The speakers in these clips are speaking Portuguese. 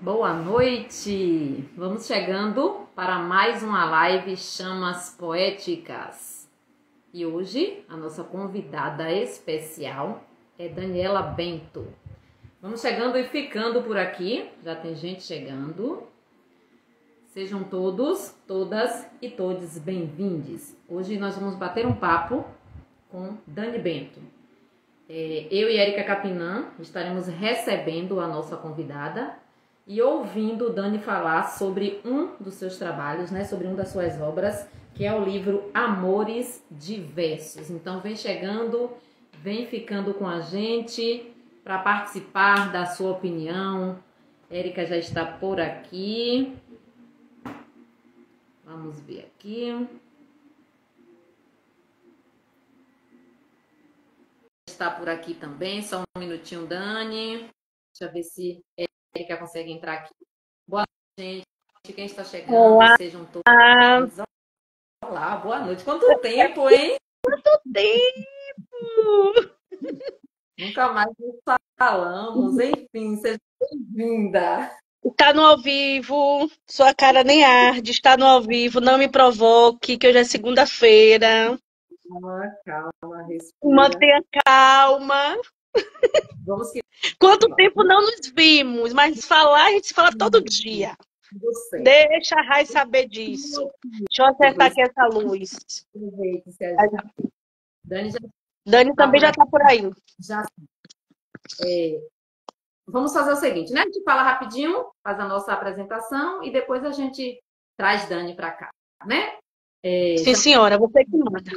Boa noite! Vamos chegando para mais uma live Chamas Poéticas. E hoje a nossa convidada especial é Daniela Bento. Vamos chegando e ficando por aqui, já tem gente chegando. Sejam todos, todas e todes bem-vindos. Hoje nós vamos bater um papo com Dani Bento. Eu e Érica Capinã estaremos recebendo a nossa convidada e ouvindo Dani falar sobre um dos seus trabalhos, né, sobre uma das suas obras, que é o livro Amores Diversos. Então vem chegando, vem ficando com a gente para participar da sua opinião. Érica já está por aqui. Vamos ver aqui. Está por aqui também, só um minutinho, Dani. Deixa eu ver se Érica consegue entrar aqui. Boa noite, gente. Quem está chegando, Olá. sejam todos. Olá, boa noite. Quanto tempo, hein? Quanto tempo! Nunca mais nos falamos. Enfim, seja bem-vinda. Está no ao vivo, sua cara nem arde, está no ao vivo, não me provoque, que hoje é segunda-feira. Calma, respira. Mantenha calma. Vamos que... Quanto tempo não nos vimos, mas falar a gente se fala todo dia. Deixa a Rai saber disso. Deixa eu acertar aqui essa luz. Dani também já está por aí. Já. Vamos fazer o seguinte, né? A gente fala rapidinho, faz a nossa apresentação e depois a gente traz Dani para cá, né? Sim, senhora, você que manda.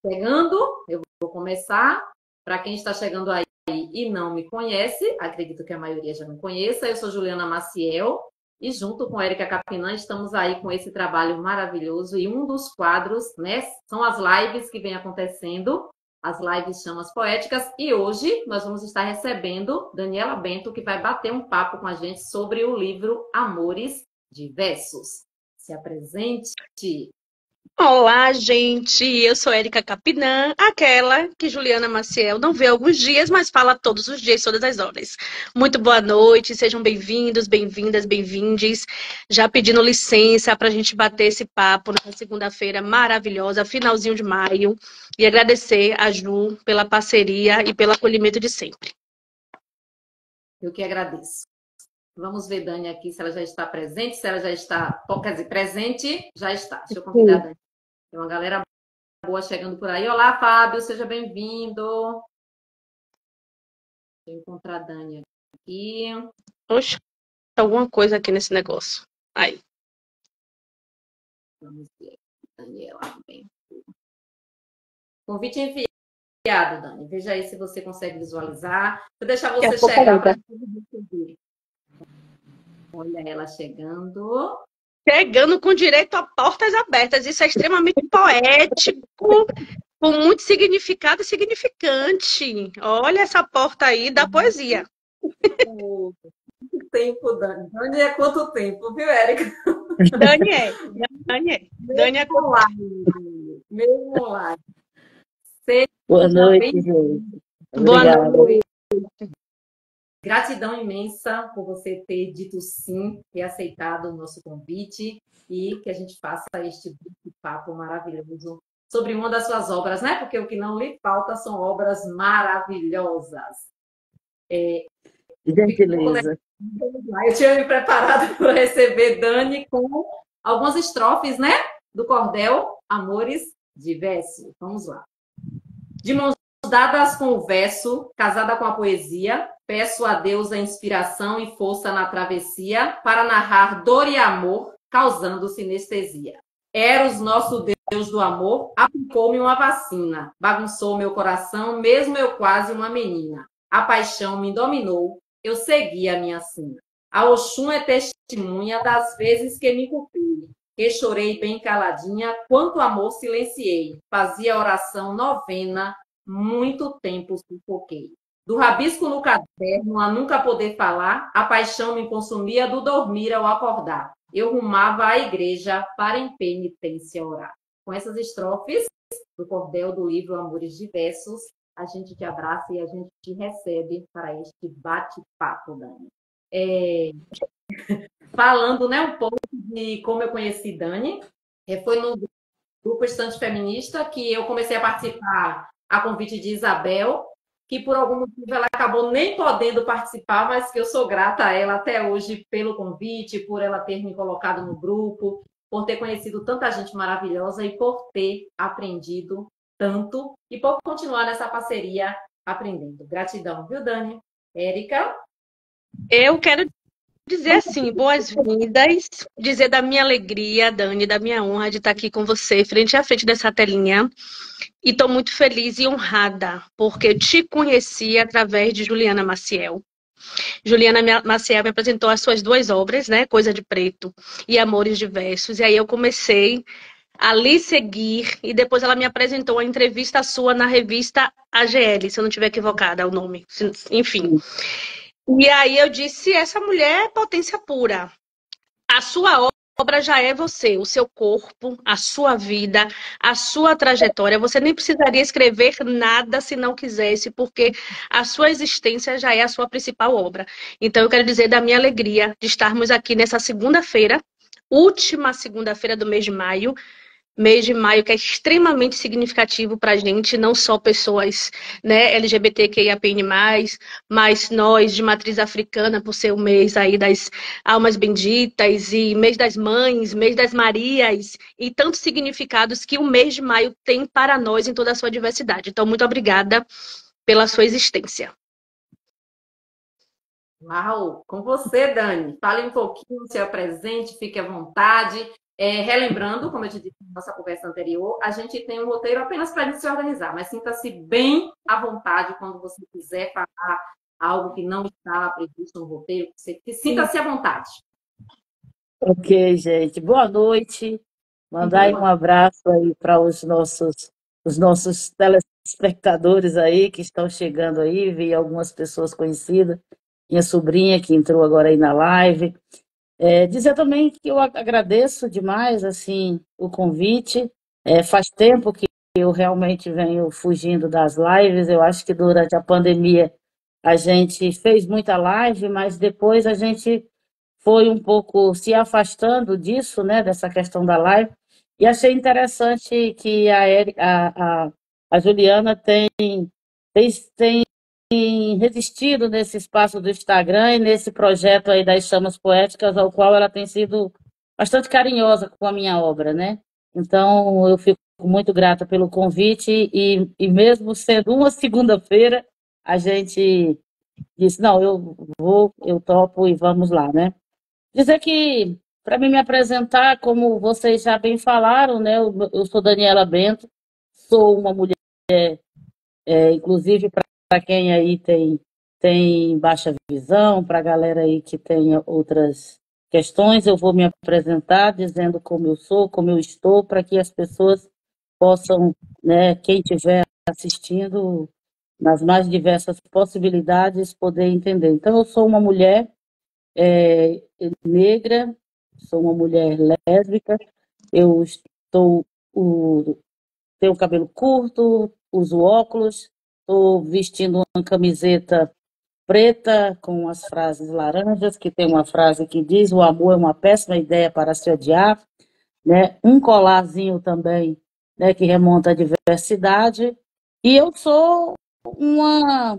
Chegando, eu vou começar. Para quem está chegando aí e não me conhece, acredito que a maioria já me conheça, eu sou Juliana Maciel e junto com Érica Capinã estamos aí com esse trabalho maravilhoso e um dos quadros, né, são as lives que vem acontecendo, as lives Chamas Poéticas, e hoje nós vamos estar recebendo Daniela Bento, que vai bater um papo com a gente sobre o livro Amores Diversos. Se apresente. Olá, gente! Eu sou Érica Capinã, aquela que Juliana Maciel não vê há alguns dias, mas fala todos os dias, todas as horas. Muito boa noite, sejam bem-vindos, bem-vindas, bem-vindes. Já pedindo licença para a gente bater esse papo nessa segunda-feira maravilhosa, finalzinho de maio, e agradecer a Ju pela parceria e pelo acolhimento de sempre. Eu que agradeço. Vamos ver, Dani, aqui, se ela já está presente, se ela já está... Quer dizer, presente, já está. Deixa eu convidar a Dani. Tem uma galera boa chegando por aí. Olá, Fábio, seja bem-vindo. Deixa eu encontrar a Dani aqui. Oxe, alguma coisa aqui nesse negócio. Aí. Vamos ver. Daniela Bento. Convite enviado, Dani. Veja aí se você consegue visualizar. Vou deixar você chegar para ver. Olha ela chegando. Chegando com direito a portas abertas. Isso é extremamente poético, com muito significado e significante. Olha essa porta aí da poesia. Quanto tempo, Dani? Dani é quanto tempo, viu, Érica? Dani é. Dani é mesmo online. Boa noite, gente. Boa noite. Gratidão imensa por você ter dito sim, ter aceitado o nosso convite e que a gente faça este papo maravilhoso sobre uma das suas obras, né? Porque o que não lhe falta são obras maravilhosas. Gentileza. Eu tinha me preparado para receber Dani com algumas estrofes, né? Do cordel Amores Diversos. Vamos lá. De mãos dadas com o verso, casada com a poesia, peço a Deus a inspiração e força na travessia para narrar dor e amor, causando sinestesia. Eros, nosso Deus do amor, aplicou-me uma vacina, bagunçou meu coração, mesmo eu quase uma menina. A paixão me dominou, eu segui a minha sina. A Oxum é testemunha das vezes que me culpei, que chorei bem caladinha, quanto amor silenciei. Fazia oração novena, muito tempo sufoquei. Do rabisco no caderno a nunca poder falar, a paixão me consumia do dormir ao acordar. Eu rumava à igreja para em penitência orar. Com essas estrofes do cordel do livro Amores Diversos, a gente te abraça e a gente te recebe para este bate-papo, Dani. falando, né, um pouco de como eu conheci Dani. Foi no Grupo Estante Feminista que eu comecei a participar a convite de Isabel, que por algum motivo ela acabou nem podendo participar, mas que eu sou grata a ela até hoje pelo convite, por ela ter me colocado no grupo, por ter conhecido tanta gente maravilhosa e por ter aprendido tanto e por continuar nessa parceria aprendendo. Gratidão, viu, Dani? Érica? Eu quero dizer assim, boas-vindas, dizer da minha alegria, Dani, da minha honra de estar aqui com você, frente a frente dessa telinha. E estou muito feliz e honrada, porque te conheci através de Juliana Maciel. Juliana Maciel me apresentou as suas duas obras, né? Coisa de Preto e Amores Diversos. E aí eu comecei a lhe seguir, e depois ela me apresentou a entrevista sua na revista AGL, se eu não estiver equivocada o nome. Enfim. E aí eu disse, essa mulher é potência pura. A sua obra já é você, o seu corpo, a sua vida, a sua trajetória. Você nem precisaria escrever nada se não quisesse, porque a sua existência já é a sua principal obra. Então eu quero dizer da minha alegria de estarmos aqui nessa segunda-feira, última segunda-feira do mês de maio que é extremamente significativo para a gente, não só pessoas, né, LGBTQIAPN+, mas nós de matriz africana, por ser o mês aí das almas benditas, e mês das mães, mês das Marias, e tantos significados que o mês de maio tem para nós em toda a sua diversidade. Então, muito obrigada pela sua existência. Uau! Com você, Dani. Fale um pouquinho, se apresente, fique à vontade. Relembrando, como eu te disse na nossa conversa anterior, a gente tem um roteiro apenas para a gente se organizar, mas sinta-se bem à vontade quando você quiser falar algo que não está previsto no roteiro. Sinta-se à vontade. Ok, gente. Boa noite. Mandar aí um abraço aí para os nossos telespectadores aí que estão chegando aí. Vi algumas pessoas conhecidas. Minha sobrinha que entrou agora aí na live. Dizer também que eu agradeço demais assim o convite. Faz tempo que eu realmente venho fugindo das lives. Eu acho que durante a pandemia a gente fez muita live, mas depois a gente foi um pouco se afastando disso, né, dessa questão da live. E achei interessante que a Juliana tem resistido nesse espaço do Instagram e nesse projeto aí das Chamas Poéticas, ao qual ela tem sido bastante carinhosa com a minha obra, né? Então, eu fico muito grata pelo convite e mesmo sendo uma segunda-feira, a gente disse, não, eu topo e vamos lá, né? Dizer que, para mim me apresentar, como vocês já bem falaram, né? Eu sou Daniela Bento, sou uma mulher, inclusive para quem aí tem baixa visão, para a galera aí que tem outras questões, eu vou me apresentar dizendo como eu sou, como eu estou, para que as pessoas possam, né, quem estiver assistindo, nas mais diversas possibilidades, poder entender. Então, eu sou uma mulher negra, sou uma mulher lésbica, eu tenho cabelo curto, uso óculos, estou vestindo uma camiseta preta com as frases laranjas, que tem uma frase que diz: o amor é uma péssima ideia para se odiar, né? Um colarzinho também, né, que remonta à diversidade, e eu sou uma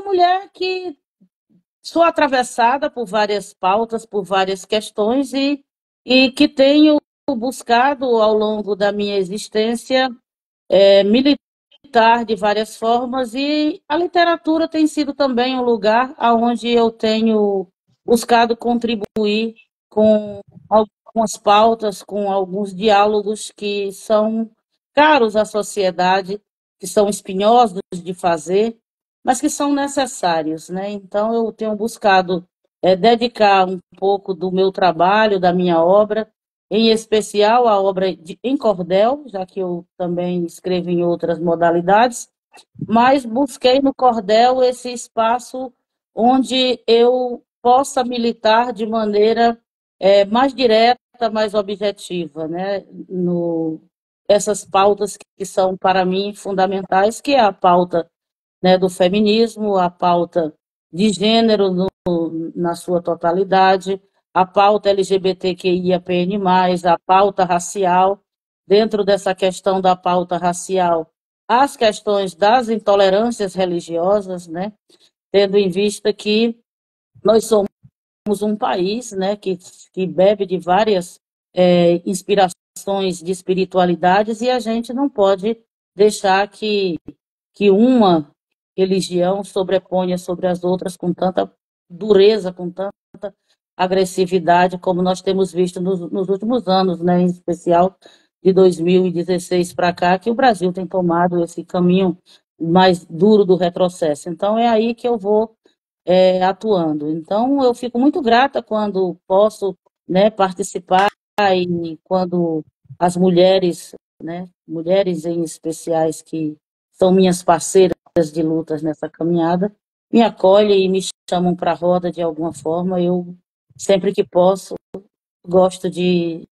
mulher que sou atravessada por várias pautas, por várias questões e que tenho buscado ao longo da minha existência militar de várias formas, e a literatura tem sido também um lugar onde eu tenho buscado contribuir com algumas pautas, com alguns diálogos que são caros à sociedade, que são espinhosos de fazer, mas que são necessários, né? Então, eu tenho buscado dedicar um pouco do meu trabalho, da minha obra, em especial a obra em cordel, já que eu também escrevo em outras modalidades, mas busquei no cordel esse espaço onde eu possa militar de maneira mais direta, mais objetiva, né? Essas pautas que são, para mim, fundamentais, que é a pauta, né, do feminismo, a pauta de gênero na sua totalidade, a pauta LGBTQIAPN+, a pauta racial, dentro dessa questão da pauta racial, as questões das intolerâncias religiosas, né? Tendo em vista que nós somos um país, né, que bebe de várias inspirações de espiritualidades e a gente não pode deixar que uma religião sobreponha sobre as outras com tanta dureza, com tanta agressividade, como nós temos visto nos últimos anos, né, em especial de 2016 para cá, que o Brasil tem tomado esse caminho mais duro do retrocesso. Então, é aí que eu vou atuando. Então, eu fico muito grata quando posso, né, participar e quando as mulheres, né, mulheres em especiais que são minhas parceiras de lutas nessa caminhada, me acolhem e me chamam para a roda de alguma forma. Eu, sempre que posso, gosto de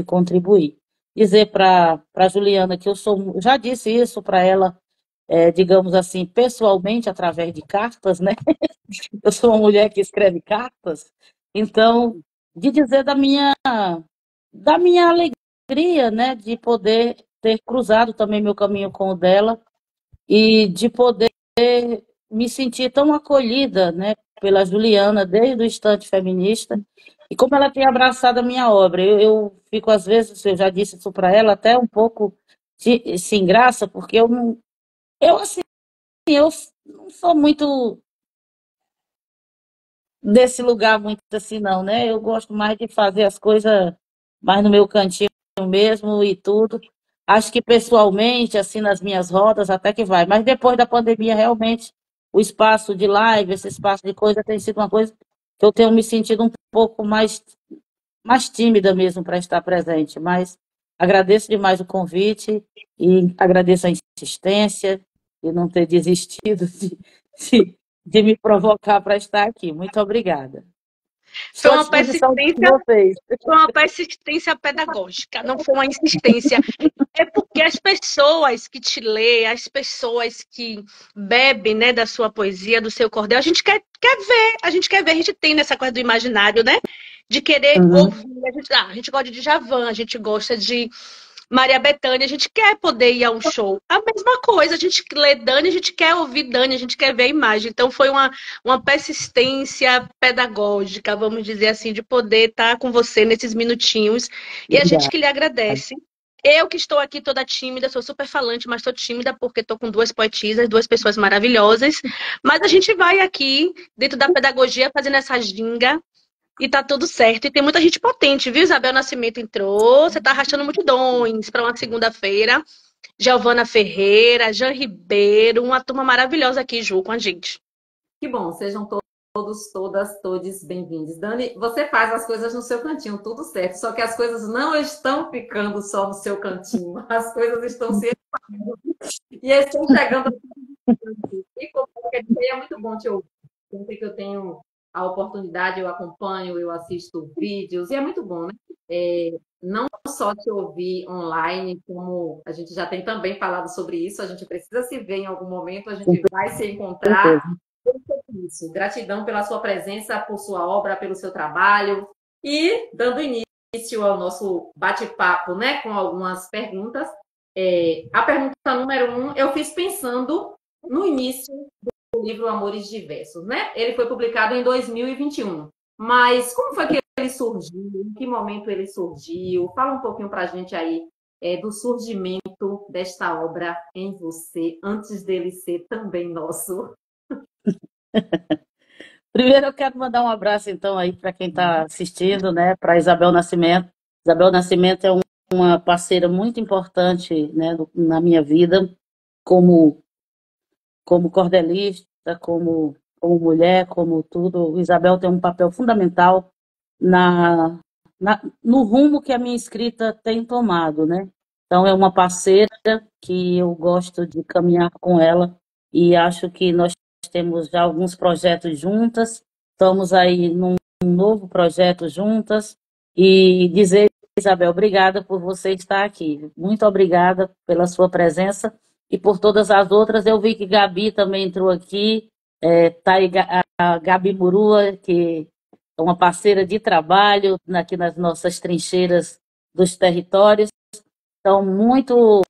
contribuir. Dizer para a Juliana que eu sou, já disse isso para ela, digamos assim, pessoalmente, através de cartas, né? Eu sou uma mulher que escreve cartas, então, de dizer da minha alegria, né, de poder ter cruzado também meu caminho com o dela e de poder me sentir tão acolhida, né, pela Juliana desde o instante feminista e como ela tem abraçado a minha obra. Eu fico, às vezes, eu já disse isso para ela, até um pouco sem graça, porque eu não, assim, eu não sou muito desse lugar muito assim, não, né? Eu gosto mais de fazer as coisas mais no meu cantinho mesmo e tudo. Acho que pessoalmente, assim, nas minhas rodas, até que vai. Mas depois da pandemia, realmente, o espaço de live, esse espaço de coisa, tem sido uma coisa que eu tenho me sentido um pouco mais tímida mesmo para estar presente. Mas agradeço demais o convite e agradeço a insistência de não ter desistido de, de me provocar para estar aqui. Muito obrigada. Foi Estou à uma disposição de persistência, vocês. foi uma persistência pedagógica, não foi uma insistência. É porque as pessoas que te lê, as pessoas que bebem, né, da sua poesia, do seu cordel, a gente quer ver, a gente tem nessa coisa do imaginário, né? De querer Uhum, ouvir. A gente gosta de Djavan, a gente gosta de Maria Bethânia, a gente quer poder ir a um show. A mesma coisa, a gente lê Dani, a gente quer ouvir Dani, a gente quer ver a imagem. Então foi uma persistência pedagógica, vamos dizer assim, de poder estar com você nesses minutinhos. E a gente obrigada. que lhe agradece. Eu que estou aqui toda tímida, sou super falante, mas estou tímida porque estou com duas poetisas, duas pessoas maravilhosas. Mas a gente vai aqui, dentro da pedagogia, fazendo essa ginga e tá tudo certo. E tem muita gente potente, viu? Isabel Nascimento entrou, você tá arrastando multidões para uma segunda-feira. Giovana Ferreira, Jean Ribeiro, uma turma maravilhosa aqui, Ju, com a gente. Que bom, sejam todos, todas, todes bem-vindos. Dani, você faz as coisas no seu cantinho, tudo certo, só que as coisas não estão ficando só no seu cantinho, as coisas estão se e estão chegando. E como quer dizer, é muito bom te ouvir. Sempre que eu tenho a oportunidade, eu acompanho, eu assisto vídeos, e é muito bom, né? Não só te ouvir online, como a gente já tem também falado sobre isso, a gente precisa se ver em algum momento, a gente vai se encontrar. Isso. Gratidão pela sua presença, por sua obra, pelo seu trabalho. E dando início ao nosso bate-papo, né, com algumas perguntas. A pergunta número 1, eu fiz pensando no início do livro Amores Diversos, né? Ele foi publicado em 2021. Mas como foi que ele surgiu? Em que momento ele surgiu? Fala um pouquinho para a gente aí do surgimento desta obra em você, antes dele ser também nosso. Primeiro eu quero mandar um abraço, então, aí para quem está assistindo, né, para Isabel Nascimento. Isabel Nascimento é uma parceira muito importante, né, na minha vida, como cordelista, como mulher, como tudo. Isabel tem um papel fundamental no rumo que a minha escrita tem tomado, né? Então, é uma parceira que eu gosto de caminhar com ela e acho que nós temos já alguns projetos juntas, estamos aí num novo projeto juntas e dizer, Isabel, obrigada por você estar aqui. Muito obrigada pela sua presença e por todas as outras. Eu vi que Gabi também entrou aqui, Tá aí a Gabi Murua, que é uma parceira de trabalho aqui nas nossas trincheiras dos territórios. Então, muito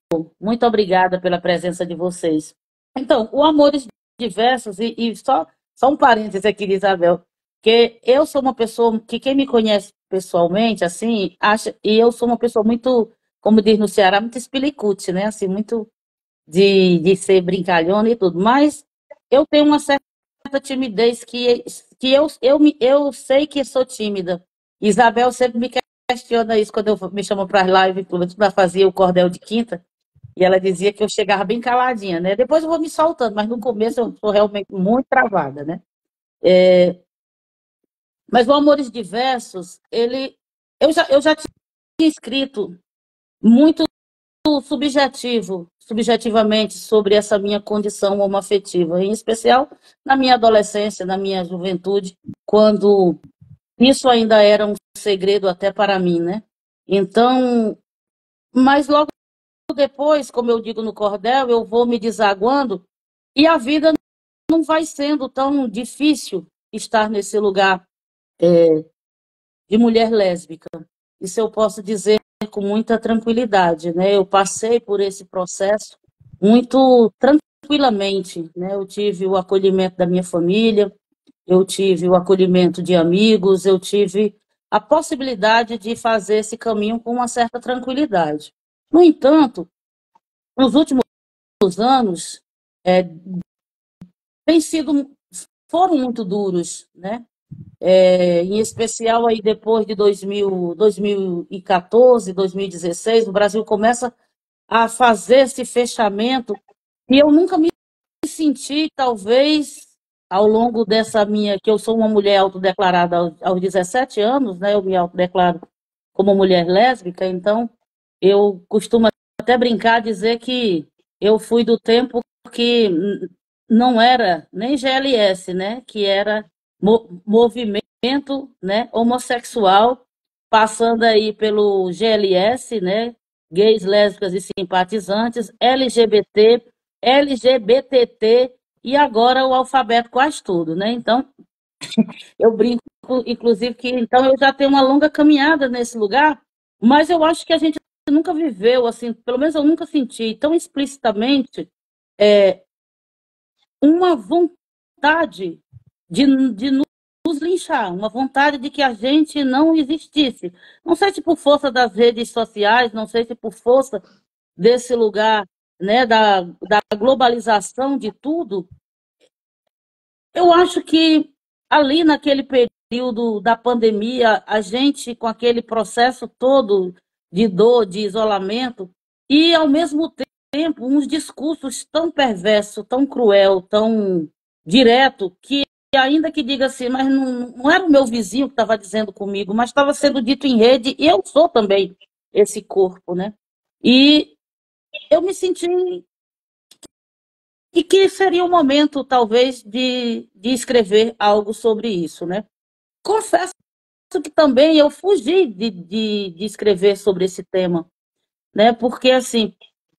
obrigada pela presença de vocês. Então, o Amores Diversos, e só um parêntese aqui, Isabel, que eu sou uma pessoa que quem me conhece pessoalmente, assim, acha, e eu sou uma pessoa muito, como diz no Ceará, muito espilicute, né? Assim, muito de ser brincalhona e tudo, mas eu tenho uma certa timidez que eu sei que sou tímida. Isabel sempre me questiona isso quando me chama para as lives, para fazer o cordel de quinta, e ela dizia que eu chegava bem caladinha, né? Depois eu vou me soltando, mas no começo eu sou realmente muito travada, né? Mas o Amores Diversos, eu já tinha escrito muito subjetivamente sobre essa minha condição homoafetiva, em especial na minha adolescência, na minha juventude, quando isso ainda era um segredo até para mim, né? Então, mas logo depois, como eu digo no cordel, eu vou me desaguando e a vida não vai sendo tão difícil estar nesse lugar de mulher lésbica. Isso eu posso dizer com muita tranquilidade, né? Eu passei por esse processo muito tranquilamente, né? Eu tive o acolhimento da minha família, eu tive o acolhimento de amigos, eu tive a possibilidade de fazer esse caminho com uma certa tranquilidade. No entanto, nos últimos anos, é, têm sido, foram muito duros, né? Em especial aí depois de 2014, 2016, o Brasil começa a fazer esse fechamento e eu nunca me senti, talvez, ao longo dessa minha, que eu sou uma mulher autodeclarada aos 17 anos, né? Eu me autodeclaro como mulher lésbica, então eu costumo até brincar, dizer que eu fui do tempo que não era nem GLS, né? Que era movimento, né, homossexual, passando aí pelo GLS, né? Gays, lésbicas e simpatizantes, LGBT, LGBTT e agora o alfabeto quase tudo, né? Então, eu brinco, inclusive, que então eu já tenho uma longa caminhada nesse lugar, mas eu acho que a gente nunca viveu, assim, pelo menos eu nunca senti tão explicitamente uma vontade de nos linchar, uma vontade de que a gente não existisse. Não sei se por força das redes sociais, não sei se por força desse lugar, né, da globalização de tudo, eu acho que ali naquele período da pandemia, a gente, com aquele processo todo de dor, de isolamento, e ao mesmo tempo uns discursos tão perversos, tão cruel, tão direto, que ainda que diga assim, mas não era o meu vizinho que estava dizendo comigo, mas estava sendo dito em rede, e eu sou também esse corpo, né? E eu me senti e que seria o momento, talvez, de escrever algo sobre isso, né? Confesso que também eu fugi de escrever sobre esse tema, né? Porque, assim,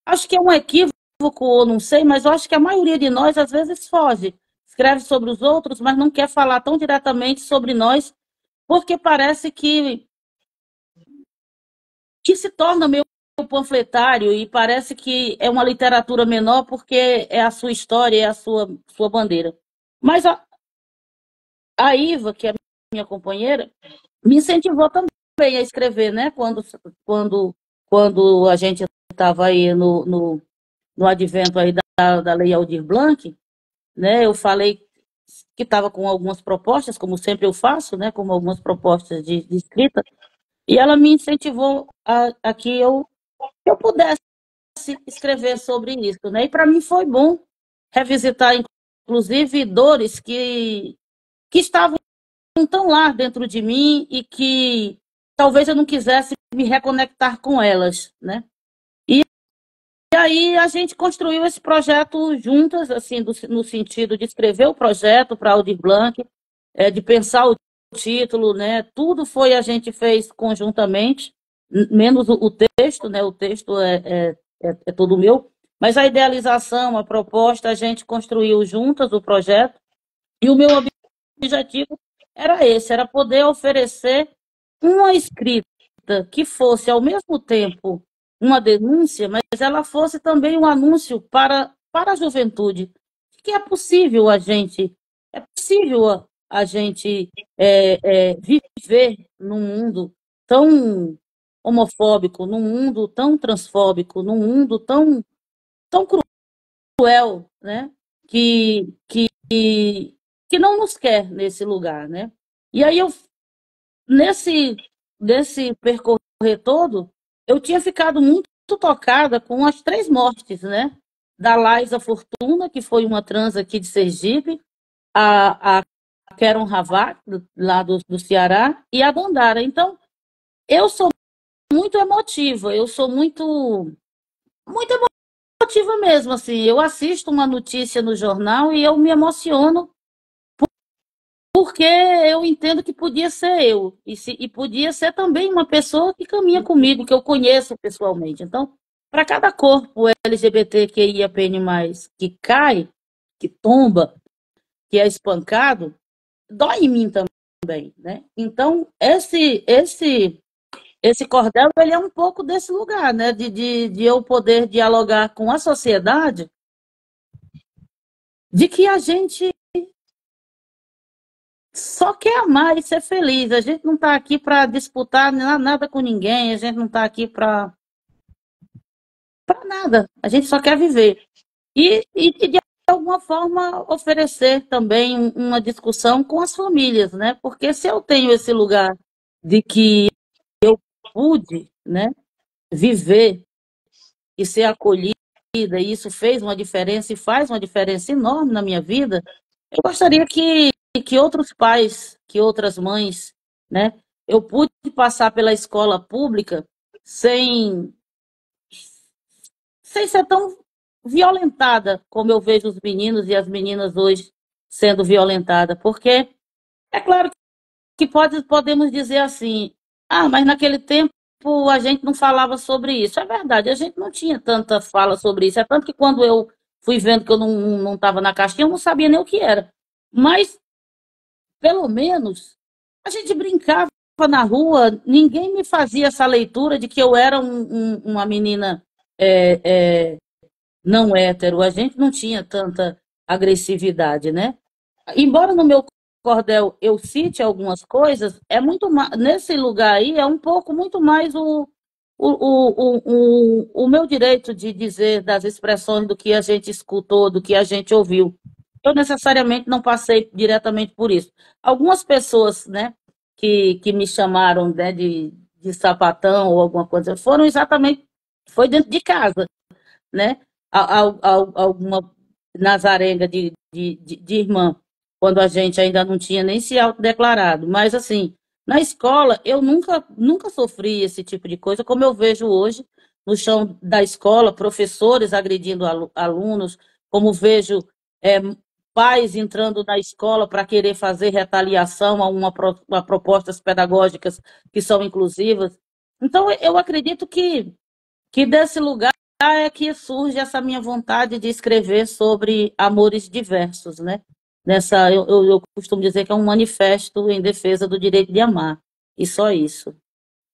acho que é um equívoco, ou não sei, mas eu acho que a maioria de nós, às vezes, foge. Escreve sobre os outros, mas não quer falar tão diretamente sobre nós, porque parece que se torna meio panfletário e parece que é uma literatura menor porque é a sua história, é a sua bandeira. Mas a Iva, que é a minha companheira, me incentivou também a escrever, né? Quando, quando a gente estava aí no advento aí da Lei Aldir Blanc, né? Eu falei que estava com algumas propostas, como sempre eu faço, né? Como algumas propostas de escrita, e ela me incentivou a que eu pudesse escrever sobre isso, né? E para mim foi bom revisitar, inclusive, dores que estavam tão lá dentro de mim e que talvez eu não quisesse me reconectar com elas, né? E aí a gente construiu esse projeto juntas, assim, no sentido de escrever o projeto para Aldir Blanc, de pensar o título, né? Tudo foi a gente fez conjuntamente, menos o texto, né? O texto é todo meu, mas a idealização, a proposta, a gente construiu juntas o projeto E o meu objetivo era esse, era poder oferecer uma escrita que fosse, ao mesmo tempo, uma denúncia, mas ela fosse também um anúncio para a juventude, que é possível a gente viver num mundo tão homofóbico, num mundo tão transfóbico, num mundo tão cruel, né? Que não nos quer nesse lugar, né? E aí nesse, nesse percorrer todo, eu tinha ficado muito tocada com as três mortes, né? Da Laísa Fortuna, que foi uma trans aqui de Sergipe, a Keron Havak, lá do Ceará, e a Dandara. Então, eu sou muito emotiva, eu sou muito emotiva mesmo, assim. Eu assisto uma notícia no jornal e eu me emociono porque eu entendo que podia ser eu, e podia ser também uma pessoa que caminha comigo, que eu conheço pessoalmente. Então, para cada corpo LGBTQIAPN+, que cai, que tomba, que é espancado, dói em mim também, né? Então, esse cordel, ele é um pouco desse lugar, né? De eu poder dialogar com a sociedade, de que a gente só quer amar e ser feliz. A gente não está aqui para disputar nada com ninguém, a gente não está aqui para nada. A gente só quer viver. De alguma forma, oferecer também uma discussão com as famílias, né? Porque se eu tenho esse lugar de que pude, né, viver e ser acolhida, e isso fez uma diferença e faz uma diferença enorme na minha vida, eu gostaria que outros pais, que outras mães, né? Eu pude passar pela escola pública sem, sem ser tão violentada como eu vejo os meninos e as meninas hoje sendo violentadas. Porque é claro que podemos dizer assim, mas naquele tempo a gente não falava sobre isso. É verdade, a gente não tinha tanta fala sobre isso. É tanto que quando eu fui vendo que eu não estava na caixinha, eu não sabia nem o que era. Mas pelo menos a gente brincava na rua, ninguém me fazia essa leitura de que eu era uma menina é, é, não hétero, a gente não tinha tanta agressividade, né? Embora no meu cordel eu cite algumas coisas, é muito mais, nesse lugar aí é um pouco muito mais o meu direito de dizer das expressões do que a gente escutou, do que a gente ouviu. Eu necessariamente não passei diretamente por isso. Algumas pessoas, né, que me chamaram, né, de sapatão ou alguma coisa, foram exatamente, foi dentro de casa, né? Alguma nazarenga de irmã, quando a gente ainda não tinha nem se autodeclarado. Mas, assim, na escola, eu nunca sofri esse tipo de coisa, como eu vejo hoje no chão da escola, professores agredindo alunos, como vejo é, pais entrando na escola para querer fazer retaliação a propostas pedagógicas que são inclusivas. Então, eu acredito que desse lugar é que surge essa minha vontade de escrever sobre amores diversos, né? Eu costumo dizer que é um manifesto em defesa do direito de amar, e só isso. Não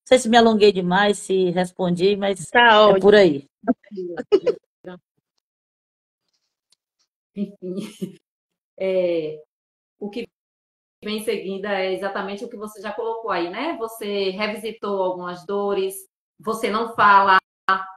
sei se me alonguei demais, se respondi, mas Tá é por ótimo. aí. Enfim, o que vem em seguida é exatamente o que você já colocou aí, né? Você revisitou algumas dores, você não fala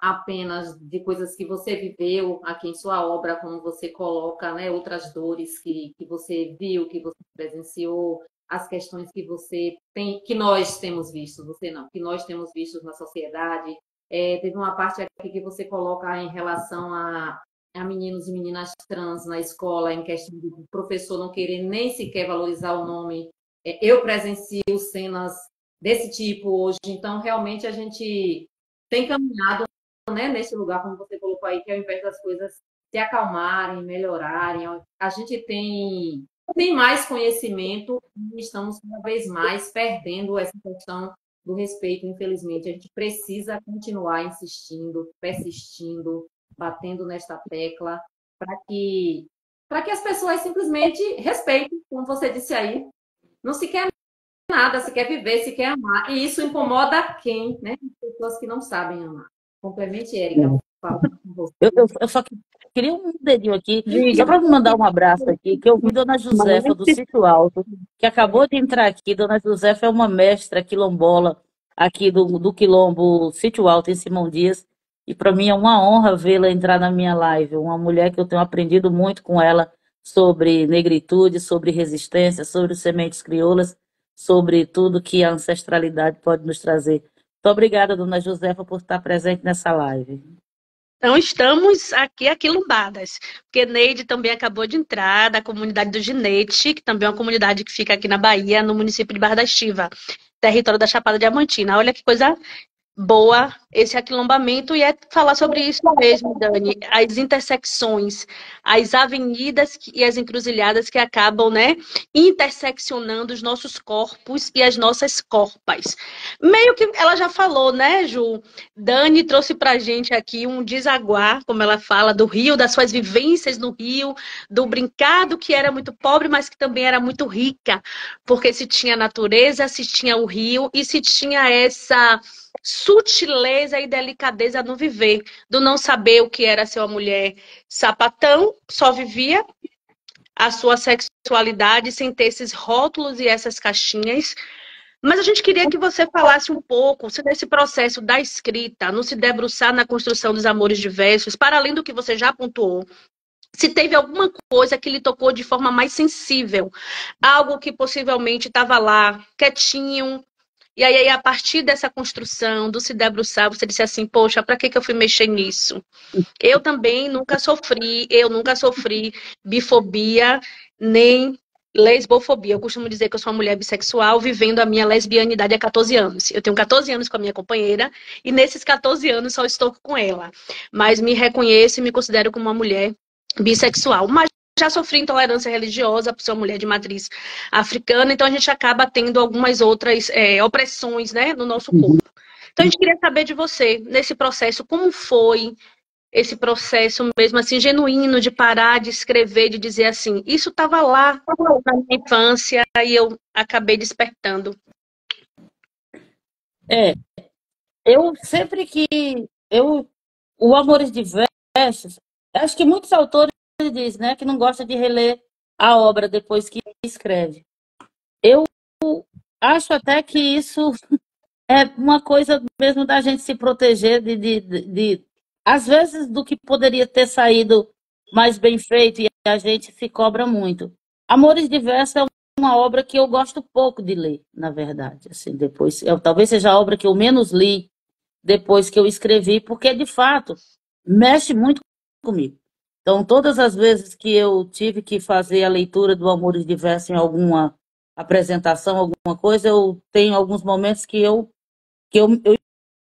apenas de coisas que você viveu aqui em sua obra, como você coloca, né? Outras dores que você viu, que você presenciou, as questões que você tem, que nós temos visto, você não, que nós temos visto na sociedade. Teve uma parte aqui que você coloca em relação a meninos e meninas trans na escola, em questão do professor não querer nem sequer valorizar o nome. Eu presencio cenas desse tipo hoje, então realmente a gente tem caminhado, né, nesse lugar, como você colocou aí, que ao invés das coisas se acalmarem, melhorarem, a gente tem mais conhecimento e estamos cada vez mais perdendo essa questão do respeito, infelizmente. A gente precisa continuar insistindo, persistindo, batendo nesta tecla para que para que as pessoas simplesmente respeitem, como você disse aí. Não se quer nada, se quer viver, se quer amar. E isso incomoda quem, né? As pessoas que não sabem amar. Complemente, Érica, por favor, com você. Eu só queria um dedinho aqui, só Diga. para mandar um abraço aqui, que eu vi Dona Josefa do Sítio Alto, que acabou de entrar aqui. Dona Josefa é uma mestra quilombola aqui do Quilombo Sítio Alto, em Simão Dias, e para mim é uma honra vê-la entrar na minha live. Uma mulher que eu tenho aprendido muito com ela sobre negritude, sobre resistência, sobre sementes crioulas, sobre tudo que a ancestralidade pode nos trazer. Muito obrigada, Dona Josefa, por estar presente nessa live. Então, estamos aqui aquilombadas, porque Neide também acabou de entrar da comunidade do Ginete, que também é uma comunidade que fica aqui na Bahia, no município de Barra da Estiva, território da Chapada Diamantina. Olha que coisa boa esse aquilombamento, e é falar sobre isso mesmo, Dani, as intersecções, as avenidas e as encruzilhadas que acabam, né, interseccionando os nossos corpos e as nossas corpas. Meio que ela já falou, né, Ju? Dani trouxe pra gente aqui um desaguar, como ela fala, do Rio, das suas vivências no Rio, do brincado que era muito pobre, mas que também era muito rica, porque se tinha natureza, se tinha o rio e se tinha essa sutileza e delicadeza no viver, do não saber o que era ser uma mulher sapatão, só vivia a sua sexualidade sem ter esses rótulos e essas caixinhas. Mas a gente queria que você falasse um pouco, se nesse processo da escrita, não se debruçar na construção dos amores diversos, para além do que você já pontuou, se teve alguma coisa que lhe tocou de forma mais sensível, algo que possivelmente estava lá, quietinho, e aí, a partir dessa construção, do se debruçar, você disse assim, poxa, para que eu fui mexer nisso? Eu também nunca sofri bifobia, nem lesbofobia. Eu costumo dizer que eu sou uma mulher bissexual, vivendo a minha lesbianidade há 14 anos. Eu tenho 14 anos com a minha companheira, e nesses 14 anos só estou com ela. Mas me reconheço e me considero como uma mulher bissexual. Mas já sofri intolerância religiosa por ser uma mulher de matriz africana, então a gente acaba tendo algumas outras opressões, né, no nosso corpo. Então a gente queria saber de você, nesse processo, como foi esse processo mesmo assim, genuíno, de parar, de escrever, de dizer assim, isso estava lá na minha infância e eu acabei despertando. Eu sempre que o Amores Diversos, acho que muitos autores dizem, né, que não gosta de reler a obra depois que escreve. Eu acho até que isso é uma coisa mesmo da gente se proteger às vezes, do que poderia ter saído mais bem feito, e a gente se cobra muito. Amores Diversos é uma obra que eu gosto pouco de ler, na verdade. Assim, depois, talvez seja a obra que eu menos li depois que eu escrevi, porque, de fato, mexe muito comigo. Então, todas as vezes que eu tive que fazer a leitura do Amores Diversos em alguma apresentação, alguma coisa, eu tenho alguns momentos que eu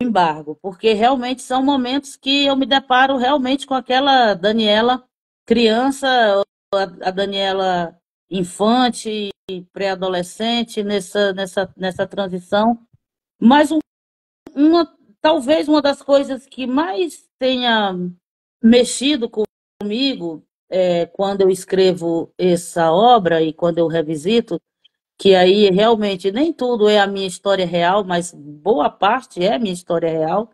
embargo, porque realmente são momentos que eu me deparo realmente com aquela Daniela criança, a Daniela infante, pré-adolescente, nessa transição. Mas talvez uma das coisas que mais tenha mexido comigo quando eu escrevo essa obra e quando eu revisito, que aí realmente nem tudo é a minha história real, mas boa parte é a minha história real.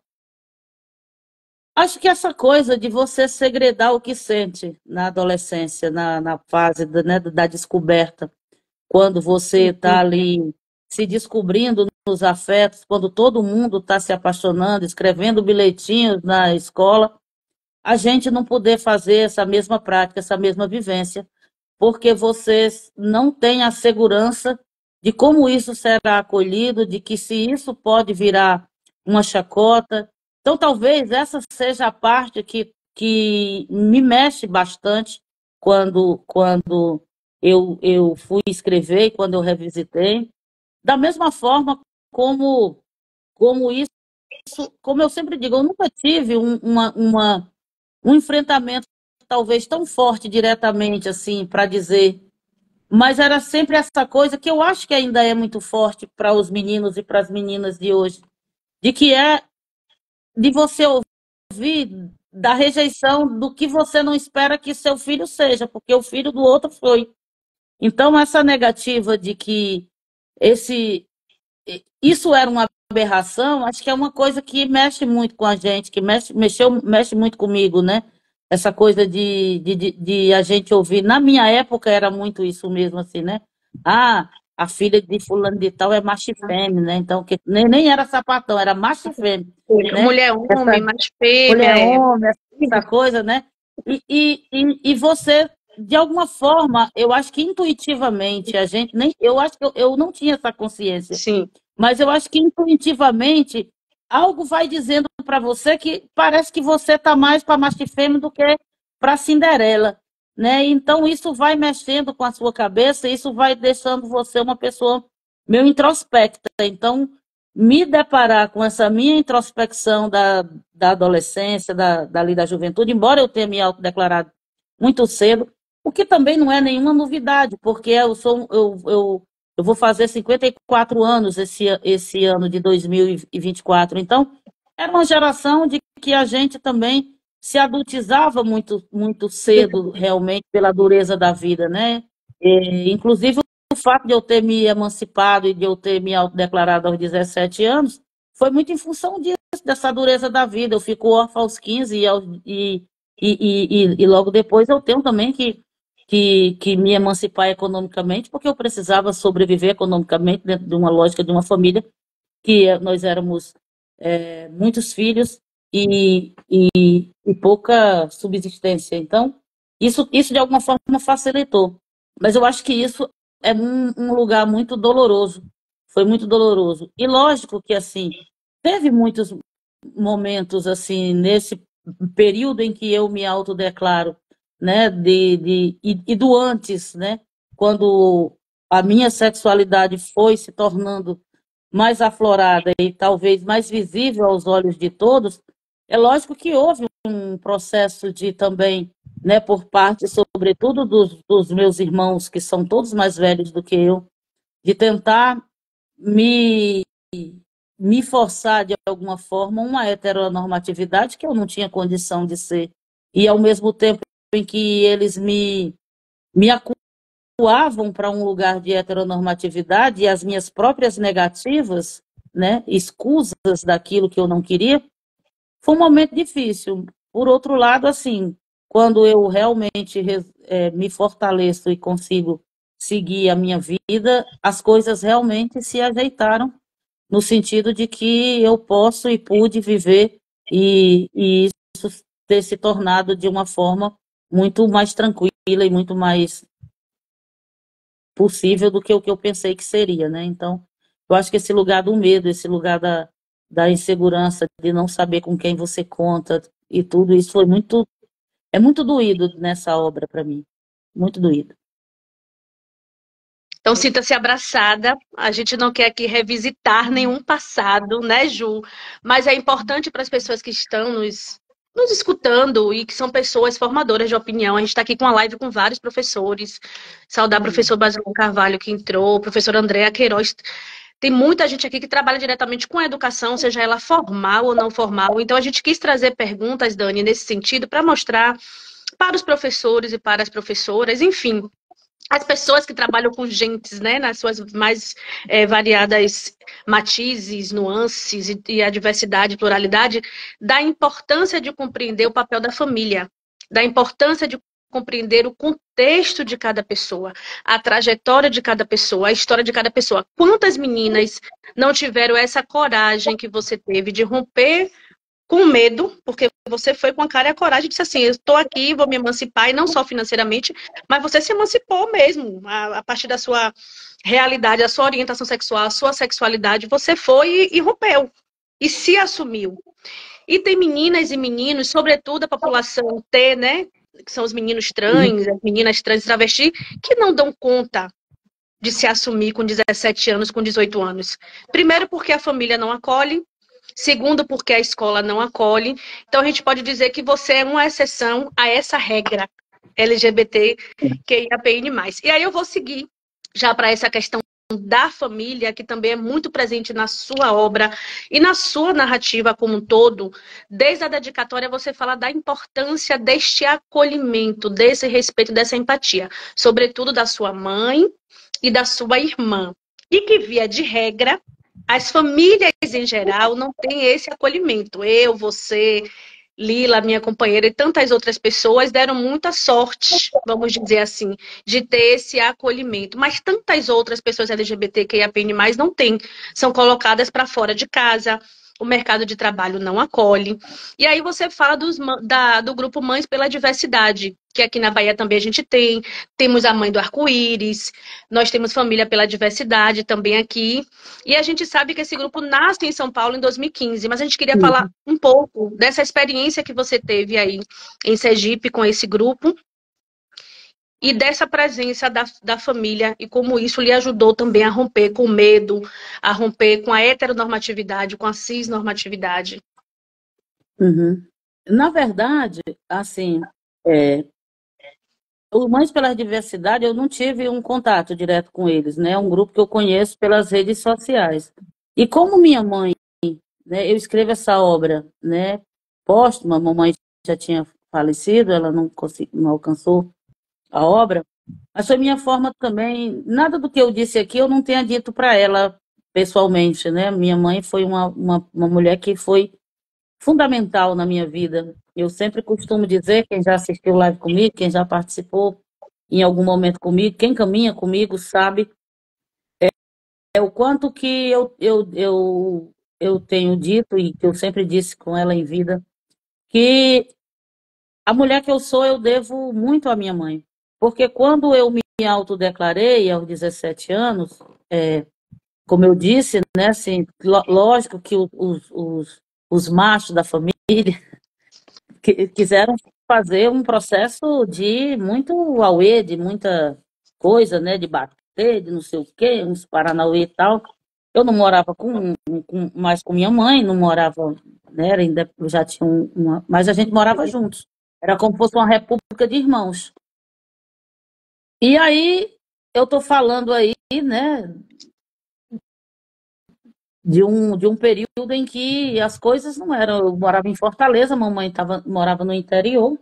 Acho que essa coisa de você segredar o que sente na adolescência, na fase da descoberta, quando você está ali se descobrindo nos afetos, quando todo mundo está se apaixonando, escrevendo bilhetinhos na escola, a gente não poder fazer essa mesma prática, essa mesma vivência, porque vocês não têm a segurança de como isso será acolhido, de que se isso pode virar uma chacota. Então, talvez essa seja a parte que me mexe bastante quando eu fui escrever e quando eu revisitei. Da mesma forma como isso, como eu sempre digo, eu nunca tive um enfrentamento talvez tão forte diretamente assim para dizer, mas era sempre essa coisa que eu acho que ainda é muito forte para os meninos e para as meninas de hoje, de que é de você ouvir da rejeição do que você não espera que seu filho seja, porque o filho do outro foi. Então, essa negativa de que esse, isso era uma aberração, acho que é uma coisa que mexe muito com a gente, que mexe muito comigo, né? Essa coisa de a gente ouvir. Na minha época era muito isso mesmo, assim, né? Ah, a filha de fulano de tal é macho e fêmea, né? Então, que nem era sapatão, era macho e fêmea, né? Mulher, Essa homem, mais fêmea, mulher, homem, essa coisa, né? E você, de alguma forma, eu acho que intuitivamente, a gente, nem, eu acho que eu não tinha essa consciência, sim. mas eu acho que intuitivamente algo vai dizendo para você que parece que você está mais para macho e fêmea do que para Cinderela, né? Então isso vai mexendo com a sua cabeça, isso vai deixando você uma pessoa meio introspecta. Então, me deparar com essa minha introspecção da adolescência, dali da juventude, embora eu tenha me autodeclarado muito cedo, o que também não é nenhuma novidade, porque eu vou fazer 54 anos esse ano de 2024. Então, era uma geração de que a gente também se adultizava muito, muito cedo, realmente, pela dureza da vida, né? Inclusive, o fato de eu ter me emancipado e de eu ter me autodeclarado aos 17 anos foi muito em função disso, dessa dureza da vida. Eu fico órfã aos 15 e logo depois eu tenho também que me emancipar economicamente, porque eu precisava sobreviver economicamente dentro de uma lógica de uma família que nós éramos muitos filhos e pouca subsistência. Então, isso de alguma forma facilitou. Mas eu acho que isso é um lugar muito doloroso. Foi muito doloroso. E lógico que, assim, teve muitos momentos, assim, nesse período em que eu me autodeclaro, né, e do antes, né, quando a minha sexualidade foi se tornando mais aflorada e talvez mais visível aos olhos de todos, é lógico que houve um processo de também, né, por parte, sobretudo, dos meus irmãos, que são todos mais velhos do que eu, de tentar me, me forçar de alguma forma uma heteronormatividade que eu não tinha condição de ser. E ao mesmo tempo em que eles me acuavam para um lugar de heteronormatividade e as minhas próprias negativas, né, escusas daquilo que eu não queria, foi um momento difícil. Por outro lado, assim, quando eu realmente me fortaleço e consigo seguir a minha vida, as coisas realmente se ajeitaram no sentido de que eu posso e pude viver e isso ter se tornado de uma forma muito mais tranquila e muito mais possível do que o que eu pensei que seria, né? Então, eu acho que esse lugar do medo, esse lugar da insegurança, de não saber com quem você conta e tudo isso é muito doído nessa obra para mim, muito doído. Então, sinta-se abraçada. A gente não quer aqui revisitar nenhum passado, né, Ju? Mas é importante para as pessoas que estão nos escutando e que são pessoas formadoras de opinião. A gente está aqui com a live com vários professores. Saudar o professor Basilão Carvalho que entrou, o professor Andréa Queiroz. Tem muita gente aqui que trabalha diretamente com a educação, seja ela formal ou não formal. Então, a gente quis trazer perguntas, Dani, nesse sentido, para mostrar para os professores e para as professoras, enfim, as pessoas que trabalham com gentes, né, nas suas mais variadas matizes, nuances e a diversidade e pluralidade, da importância de compreender o papel da família, da importância de compreender o contexto de cada pessoa, a trajetória de cada pessoa, a história de cada pessoa. Quantas meninas não tiveram essa coragem que você teve de romper com medo, porque você foi com a cara e a coragem e disse assim, eu estou aqui, vou me emancipar, e não só financeiramente, mas você se emancipou mesmo, a partir da sua realidade, a sua orientação sexual, a sua sexualidade, você foi e rompeu, e se assumiu. E tem meninas e meninos, sobretudo a população T, né, que são os meninos trans, as meninas trans e travesti, que não dão conta de se assumir com 17 anos, com 18 anos. Primeiro porque a família não acolhe, segundo, porque a escola não acolhe. Então, a gente pode dizer que você é uma exceção a essa regra LGBT QIAPN+. E aí eu vou seguir já para essa questão da família, que também é muito presente na sua obra e na sua narrativa como um todo. Desde a dedicatória você fala da importância deste acolhimento, desse respeito, dessa empatia, sobretudo da sua mãe e da sua irmã. E que, via de regra, as famílias em geral não têm esse acolhimento. Eu, você, Lila, minha companheira, e tantas outras pessoas deram muita sorte, vamos dizer assim, de ter esse acolhimento. Mas tantas outras pessoas LGBTQIAPN+, não têm. São colocadas para fora de casa, o mercado de trabalho não acolhe. E aí você fala do grupo Mães pela Diversidade, que aqui na Bahia também a gente tem. Temos a Mãe do Arco-Íris, nós temos Família pela Diversidade também aqui. E a gente sabe que esse grupo nasce em São Paulo em 2015, mas a gente queria falar um pouco dessa experiência que você teve aí em Sergipe com esse grupo e dessa presença da família e como isso lhe ajudou também a romper com o medo, a romper com a heteronormatividade, com a cisnormatividade. Uhum. Na verdade, assim, é, o Mães pela Diversidade, eu não tive um contato direto com eles, né? É um grupo que eu conheço pelas redes sociais. E como minha mãe, né, eu escrevo essa obra, né, póstuma, a mamãe já tinha falecido, ela não alcançou a obra, mas foi minha forma também, nada do que eu disse aqui eu não tenha dito para ela pessoalmente, né? Minha mãe foi uma mulher que foi fundamental na minha vida. Eu sempre costumo dizer, quem já assistiu live comigo, quem já participou em algum momento comigo, quem caminha comigo sabe é o quanto que eu tenho dito e que eu sempre disse com ela em vida, que a mulher que eu sou, eu devo muito à minha mãe. Porque quando eu me autodeclarei aos 17 anos, como eu disse, né, assim, lógico que os machos da família quiseram fazer um processo de muito auê, de muita coisa, né, de bater, de não sei o quê, uns paranauê e tal. Eu não morava mais com minha mãe, não morava, né, ainda eu já tinha mas a gente morava juntos. Era como se fosse uma república de irmãos. E aí, eu tô falando aí, né, de um período em que as coisas não eram. Eu morava em Fortaleza, a mamãe morava no interior,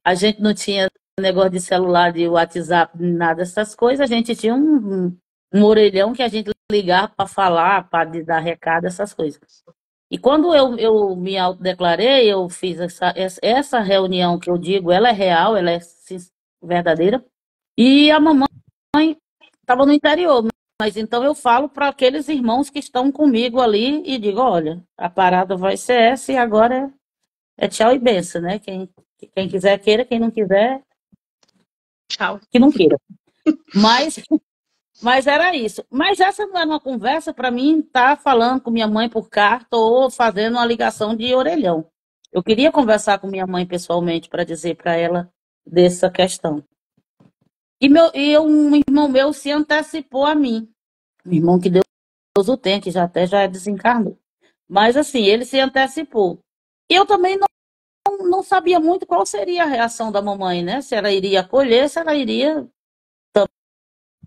a gente não tinha negócio de celular, de WhatsApp, nada dessas coisas, a gente tinha um orelhão que a gente ligava para falar, para dar recado, essas coisas. E quando eu me autodeclarei, eu fiz essa reunião que eu digo, ela é real, ela é verdadeira, e a mamãe estava no interior, mas então eu falo para aqueles irmãos que estão comigo ali e digo, olha, a parada vai ser essa e agora é tchau e benção, né? Quem quiser queira, quem não quiser, Tchau. que não queira. Mas era isso. Mas essa não era uma conversa para mim estar falando com minha mãe por carta ou fazendo uma ligação de orelhão. Eu queria conversar com minha mãe pessoalmente para dizer para ela dessa questão. E um irmão meu se antecipou a mim. Um irmão que Deus o tem, que já desencarnou. Mas assim, ele se antecipou. E eu também não sabia muito qual seria a reação da mamãe, né? Se ela iria acolher, se ela iria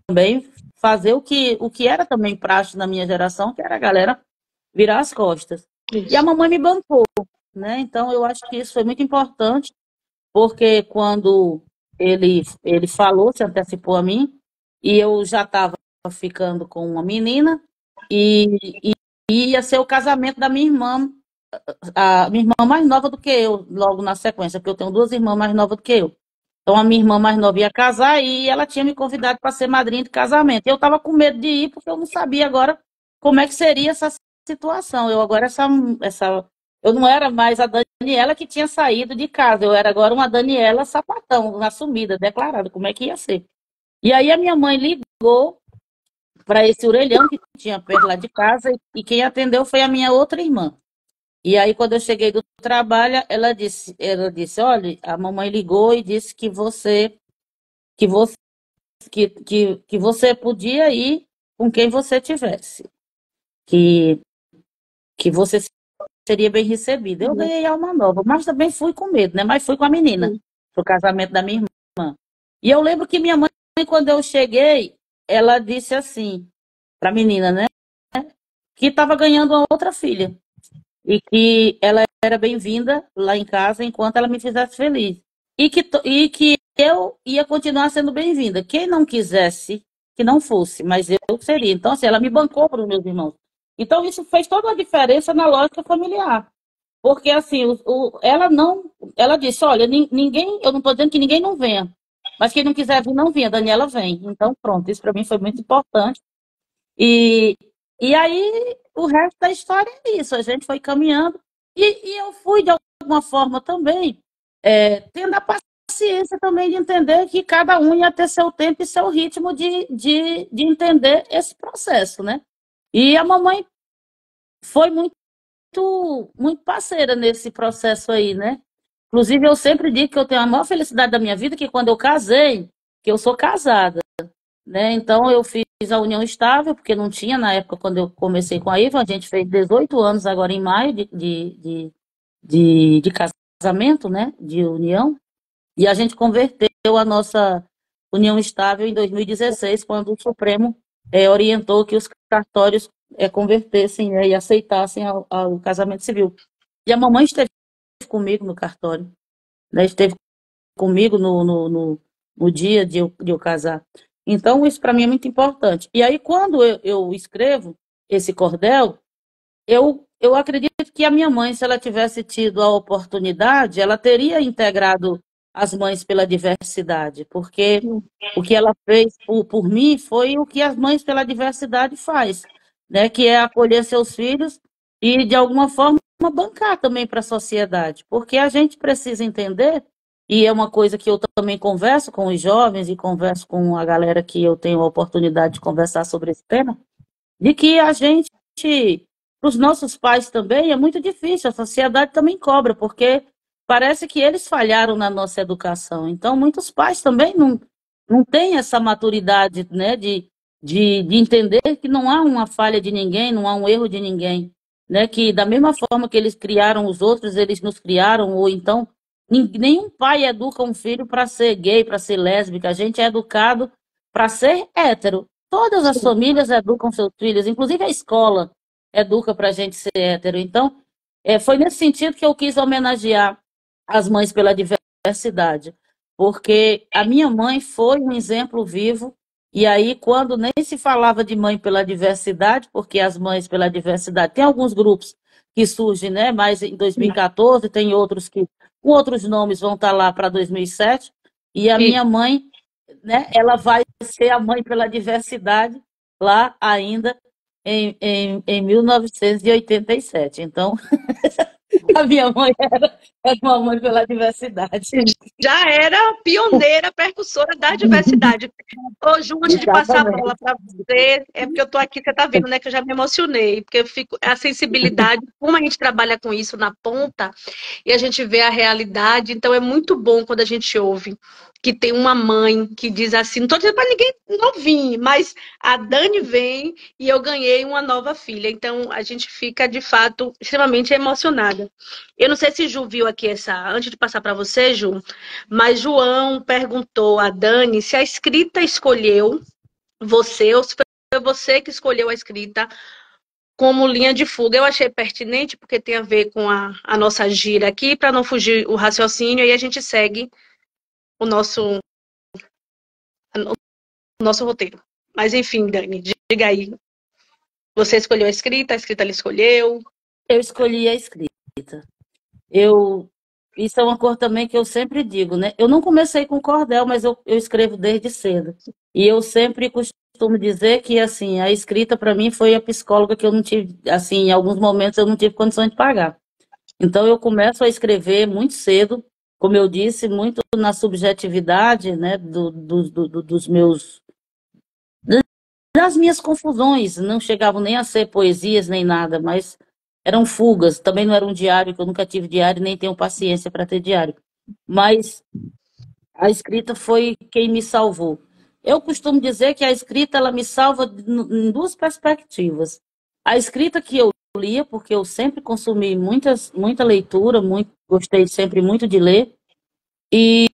também fazer o que era também praxe na minha geração, que era a galera virar as costas. Isso. E a mamãe me bancou, né? Então eu acho que isso foi muito importante, porque quando ele falou, se antecipou a mim, e eu já estava ficando com uma menina, e ia ser o casamento da minha irmã, a minha irmã mais nova do que eu, logo na sequência, porque eu tenho duas irmãs mais novas do que eu. Então a minha irmã mais nova ia casar e ela tinha me convidado para ser madrinha de casamento. Eu estava com medo de ir porque eu não sabia agora como é que seria essa situação. Eu agora eu não era mais a Daniela que tinha saído de casa, eu era agora uma Daniela sapatão, assumida, declarada, como é que ia ser. E aí a minha mãe ligou para esse orelhão que tinha perto lá de casa e quem atendeu foi a minha outra irmã. E aí, quando eu cheguei do trabalho, olha, a mamãe ligou e disse que você podia ir com quem você tivesse, que você seria bem recebida. Eu ganhei alma nova, mas também fui com medo, né? Mas fui com a menina, pro casamento da minha irmã. E eu lembro que minha mãe, quando eu cheguei, ela disse assim, para a menina, né? Que estava ganhando uma outra filha. E que ela era bem-vinda lá em casa enquanto ela me fizesse feliz. E que eu ia continuar sendo bem-vinda. Quem não quisesse, que não fosse, mas eu seria. Então, assim, ela me bancou para os meus irmãos. Então, isso fez toda a diferença na lógica familiar. Porque, assim, ela não. Ela disse: olha, ninguém. Eu não estou dizendo que ninguém não venha. Mas quem não quiser vir, não vinha. A Daniela vem. Então, pronto. Isso para mim foi muito importante. E, e aí, o resto da história é isso. A gente foi caminhando. E eu fui, de alguma forma, também, tendo a paciência também de entender que cada um ia ter seu tempo e seu ritmo de entender esse processo, né? E a mamãe foi muito parceira nesse processo aí, né? Inclusive, eu sempre digo que eu tenho a maior felicidade da minha vida, que quando eu casei, que eu sou casada, né? Então, eu fiz a união estável, porque não tinha na época quando eu comecei com a Iva, a gente fez 18 anos agora em maio de casamento, né? De união, e a gente converteu a nossa união estável em 2016, quando o Supremo orientou que os cartórios convertessem, né, e aceitassem ao casamento civil. E a mamãe esteve comigo no cartório, né? Esteve comigo no dia de eu casar. Então, isso para mim é muito importante. E aí, quando eu escrevo esse cordel, eu acredito que a minha mãe, se ela tivesse tido a oportunidade, ela teria integrado as mães pela diversidade, porque o que ela fez por mim foi o que as mães pela diversidade faz, né? Que é acolher seus filhos e, de alguma forma, bancar também para a sociedade, porque a gente precisa entender, e é uma coisa que eu também converso com os jovens e converso com a galera que eu tenho a oportunidade de conversar sobre esse tema, de que a gente, para os nossos pais também, é muito difícil, a sociedade também cobra, porque parece que eles falharam na nossa educação. Então, muitos pais também não têm essa maturidade, né, de entender que não há uma falha de ninguém, não há um erro de ninguém, né, que da mesma forma que eles criaram os outros, eles nos criaram, ou então, nenhum pai educa um filho para ser gay, para ser lésbica, a gente é educado para ser hétero. Todas as famílias educam seus filhos, inclusive a escola educa para a gente ser hétero. Então, foi nesse sentido que eu quis homenagear as mães pela diversidade, porque a minha mãe foi um exemplo vivo, e aí, quando nem se falava de mãe pela diversidade, porque as mães pela diversidade, tem alguns grupos que surgem, né? Mas em 2014, tem outros que, com outros nomes, vão estar lá para 2007, e a minha mãe, né, ela vai ser a mãe pela diversidade lá ainda em 1987. Então, a minha mãe era uma mãe pela diversidade. Já era pioneira, precursora da diversidade. Ô, Ju, antes de passar a bola para você, é porque eu estou aqui, você está vendo, né, que eu já me emocionei, porque eu fico, a sensibilidade, como a gente trabalha com isso na ponta, e a gente vê a realidade, então é muito bom quando a gente ouve que tem uma mãe que diz assim, não estou dizendo para ninguém não vir, mas a Dani vem e eu ganhei uma nova filha, então a gente fica, de fato, extremamente emocionada. Eu não sei se Ju viu aqui antes de passar para você, Ju, mas João perguntou a Dani se a escrita escolheu você ou se foi você que escolheu a escrita como linha de fuga. Eu achei pertinente porque tem a ver com a nossa gira aqui, para não fugir o raciocínio, e a gente segue o nosso roteiro. Mas enfim, Dani, diga aí. Você escolheu a escrita ela escolheu. Eu escolhi a escrita. Isso é uma cor também que eu sempre digo, né? Eu não comecei com cordel, mas eu escrevo desde cedo. E eu sempre costumo dizer que, assim, a escrita para mim foi a psicóloga que eu não tive, assim, em alguns momentos eu não tive condições de pagar. Então eu começo a escrever muito cedo, como eu disse, muito na subjetividade, né, dos meus, das minhas confusões. Não chegavam nem a ser poesias nem nada, mas eram fugas. Também não era um diário, que eu nunca tive diário, nem tenho paciência para ter diário. Mas a escrita foi quem me salvou. Eu costumo dizer que a escrita ela me salva em duas perspectivas. A escrita que eu lia, porque eu sempre consumi muita leitura, gostei sempre muito de ler, e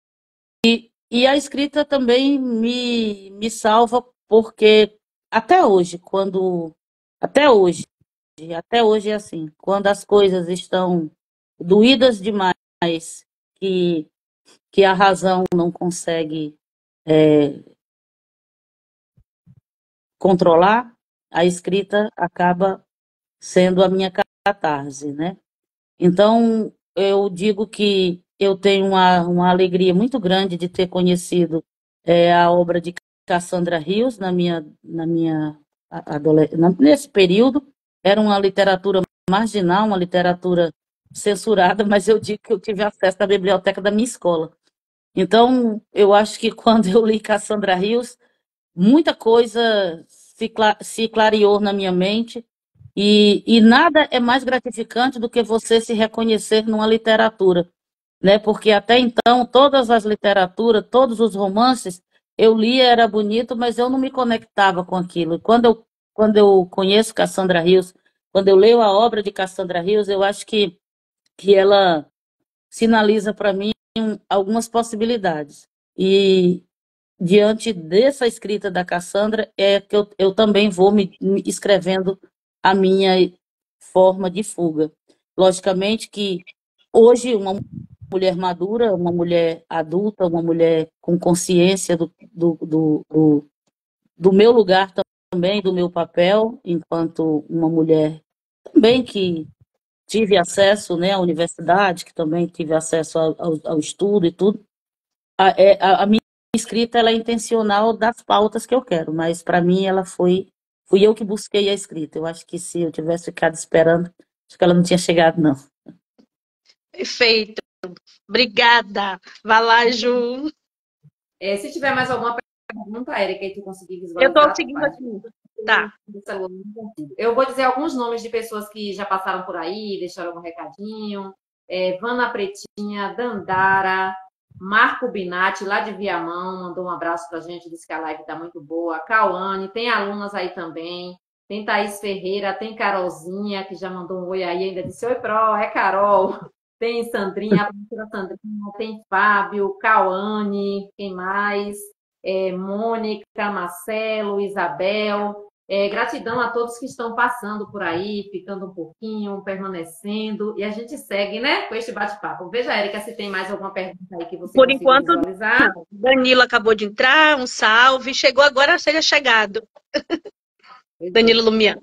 a escrita também me salva porque até hoje, até hoje, até hoje é assim, quando as coisas estão doídas demais, que, que a razão não consegue controlar, a escrita acaba sendo a minha catarse, né? Então, eu digo que eu tenho uma alegria muito grande de ter conhecido a obra de Cassandra Rios nesse período. Era uma literatura marginal, uma literatura censurada, mas eu digo que eu tive acesso à biblioteca da minha escola. Então, eu acho que quando eu li Cassandra Rios, muita coisa se clareou na minha mente e nada é mais gratificante do que você se reconhecer numa literatura, né? Porque até então todas as literaturas, todos os romances eu lia, era bonito, mas eu não me conectava com aquilo. Quando eu conheço Cassandra Rios, quando eu leio a obra de Cassandra Rios, eu acho que ela sinaliza para mim algumas possibilidades. E diante dessa escrita da Cassandra, é que eu também vou me escrevendo a minha forma de fuga. Logicamente que hoje uma mulher madura, uma mulher adulta, uma mulher com consciência do meu lugar também, do meu papel, enquanto uma mulher também que tive acesso, né, à universidade, que também tive acesso ao estudo e tudo, a minha escrita ela é intencional das pautas que eu quero, mas para mim fui eu que busquei a escrita. Eu acho que se eu tivesse ficado esperando, acho que ela não tinha chegado, não. Perfeito. Obrigada. Vai lá, Ju. Se tiver mais alguma pergunta, Érica, e tu conseguir Eu estou visualizar, tu seguindo faz. aqui. Tá. Eu vou dizer alguns nomes de pessoas que já passaram por aí, deixaram algum recadinho. Vana Pretinha, Dandara, Marco Binatti, lá de Viamão, mandou um abraço pra gente, disse que a live tá muito boa. Cauane, tem alunas aí também. Tem Thaís Ferreira, tem Carolzinha, que já mandou um oi aí, ainda disse: Oi, Pro, é Carol. Tem Sandrinha, a professora Sandrinha, tem Fábio, Cauane, quem mais? Mônica, Marcelo, Isabel. Gratidão a todos que estão passando por aí, ficando um pouquinho, permanecendo. E a gente segue, né, com este bate-papo. Veja, Érica, se tem mais alguma pergunta aí que você Por consiga enquanto, visualizar. não. Danilo acabou de entrar, um salve. Chegou agora, seja chegado. Danilo Lumiano.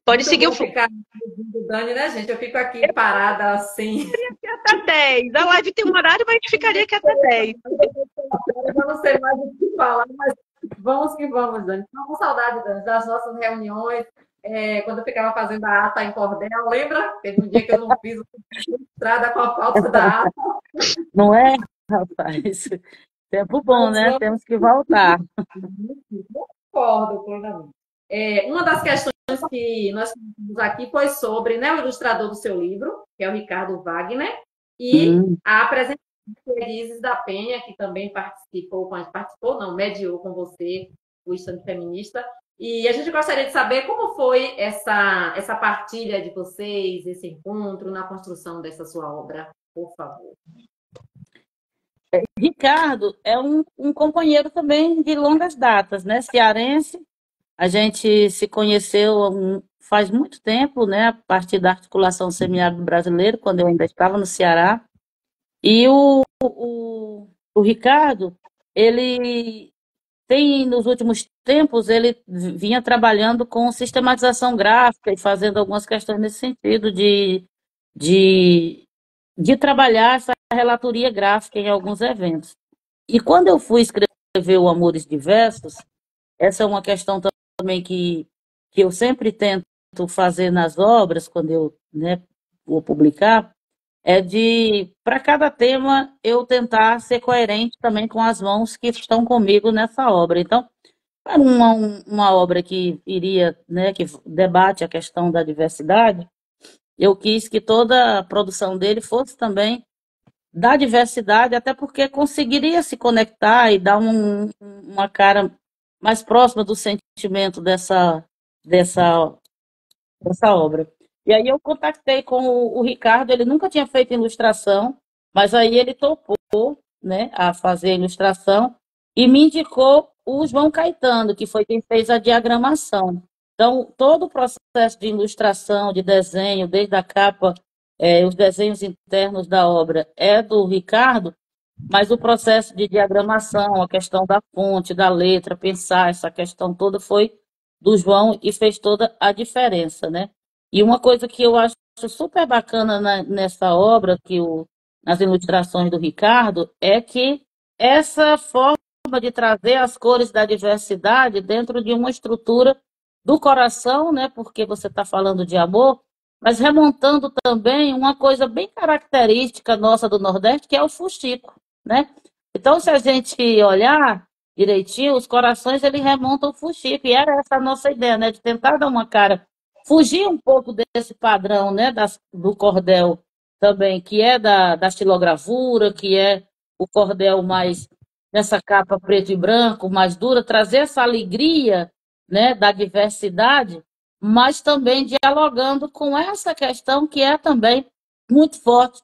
Pode Muito seguir o bom fluxo. ficar ouvindo Dani, né, gente? Eu fico aqui parada assim. Até 10. A live tem um horário, mas a gente ficaria aqui até 10. Eu não sei mais o que falar, mas vamos que vamos, Dani. Estou com saudade, Dani, das nossas reuniões, quando eu ficava fazendo a ata em cordel, lembra? Teve um dia que eu não fiz estrada com a falta da ata. Não é, rapaz? Tempo bom, né? Temos que voltar. Concordo plenamente. Uma das questões que nós temos aqui foi sobre, né, o ilustrador do seu livro, que é o Ricardo Wagner, e a apresentação de Felizes da Penha, que também mediou com você o Estande Feminista. E a gente gostaria de saber como foi essa partilha de vocês, esse encontro na construção dessa sua obra, por favor. Ricardo é um companheiro também de longas datas, né? Cearense. A gente se conheceu faz muito tempo, né? A partir da articulação semiárido brasileiro, quando eu ainda estava no Ceará. E o Ricardo, ele tem, nos últimos tempos, ele vinha trabalhando com sistematização gráfica e fazendo algumas questões nesse sentido de trabalhar essa relatoria gráfica em alguns eventos. E quando eu fui escrever o Amores Diversos, essa é uma questão também que eu sempre tento fazer nas obras, quando eu, né, vou publicar, para cada tema, eu tentar ser coerente também com as mãos que estão comigo nessa obra. Então, para uma obra que iria, né, que debate a questão da diversidade, eu quis que toda a produção dele fosse também da diversidade, até porque conseguiria se conectar e dar uma cara mais próxima do sentimento dessa obra. E aí eu contactei com o Ricardo, ele nunca tinha feito ilustração, mas aí ele topou, né, a fazer a ilustração e me indicou o João Caetano, que foi quem fez a diagramação. Então, todo o processo de ilustração, de desenho, desde a capa, os desenhos internos da obra é do Ricardo, mas o processo de diagramação, a questão da fonte, da letra, pensar essa questão toda foi do João e fez toda a diferença, né? E uma coisa que eu acho super bacana nessa obra, nas ilustrações do Ricardo, é que essa forma de trazer as cores da diversidade dentro de uma estrutura do coração, né? Porque você está falando de amor, mas remontando também uma coisa bem característica nossa do Nordeste, que é o fuxico, né? Então, se a gente olhar direitinho, os corações eles remontam o fuxico, e era essa a nossa ideia, né? De tentar dar uma cara, fugir um pouco desse padrão, né? Do cordel também, que é da estilogravura, que é o cordel mais nessa capa preto e branco, mais dura, trazer essa alegria, né, da diversidade, mas também dialogando com essa questão que é também muito forte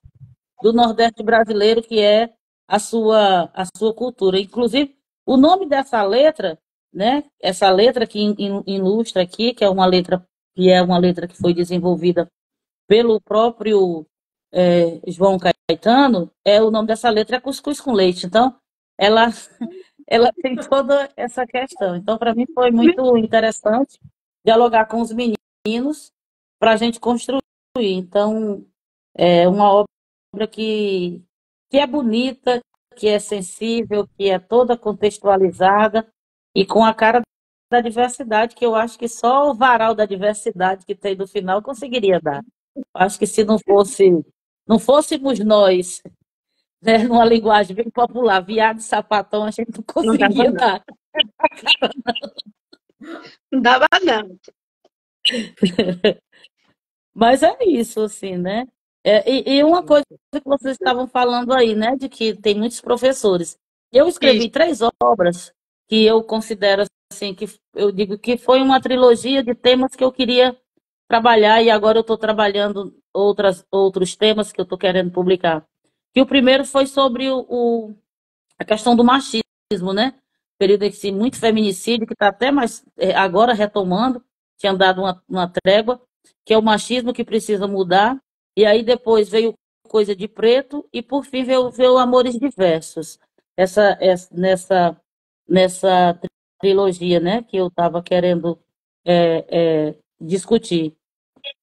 do Nordeste brasileiro, que é a sua cultura. Inclusive, o nome dessa letra, né, essa letra que ilustra aqui, que é uma letra que foi desenvolvida pelo próprio João Caetano, o nome dessa letra é Cuscuz com Leite. Então, ela, ela tem toda essa questão. Então, para mim, foi muito interessante dialogar com os meninos para a gente construir. Então, é uma obra que é bonita, que é sensível, que é toda contextualizada e com a cara da diversidade, que eu acho que só o varal da diversidade que tem no final conseguiria dar. Acho que se não fôssemos nós, né, numa linguagem bem popular, viado e sapatão, a gente não conseguia dar. Não dava, não. Mas é isso, assim, né? E uma coisa que vocês estavam falando aí, né, de que tem muitos professores. Eu escrevi Isso. 3 obras que eu considero, assim, que eu digo que foi uma trilogia de temas que eu queria trabalhar e agora eu estou trabalhando outros temas que eu estou querendo publicar. Que o primeiro foi sobre a questão do machismo, né? Período esse muito feminicídio, que está até mais agora retomando, tinha dado uma trégua, que é o machismo que precisa mudar. E aí depois veio Coisa de Preto e por fim veio Amores Diversos. Nessa trilogia, né? Que eu estava querendo discutir.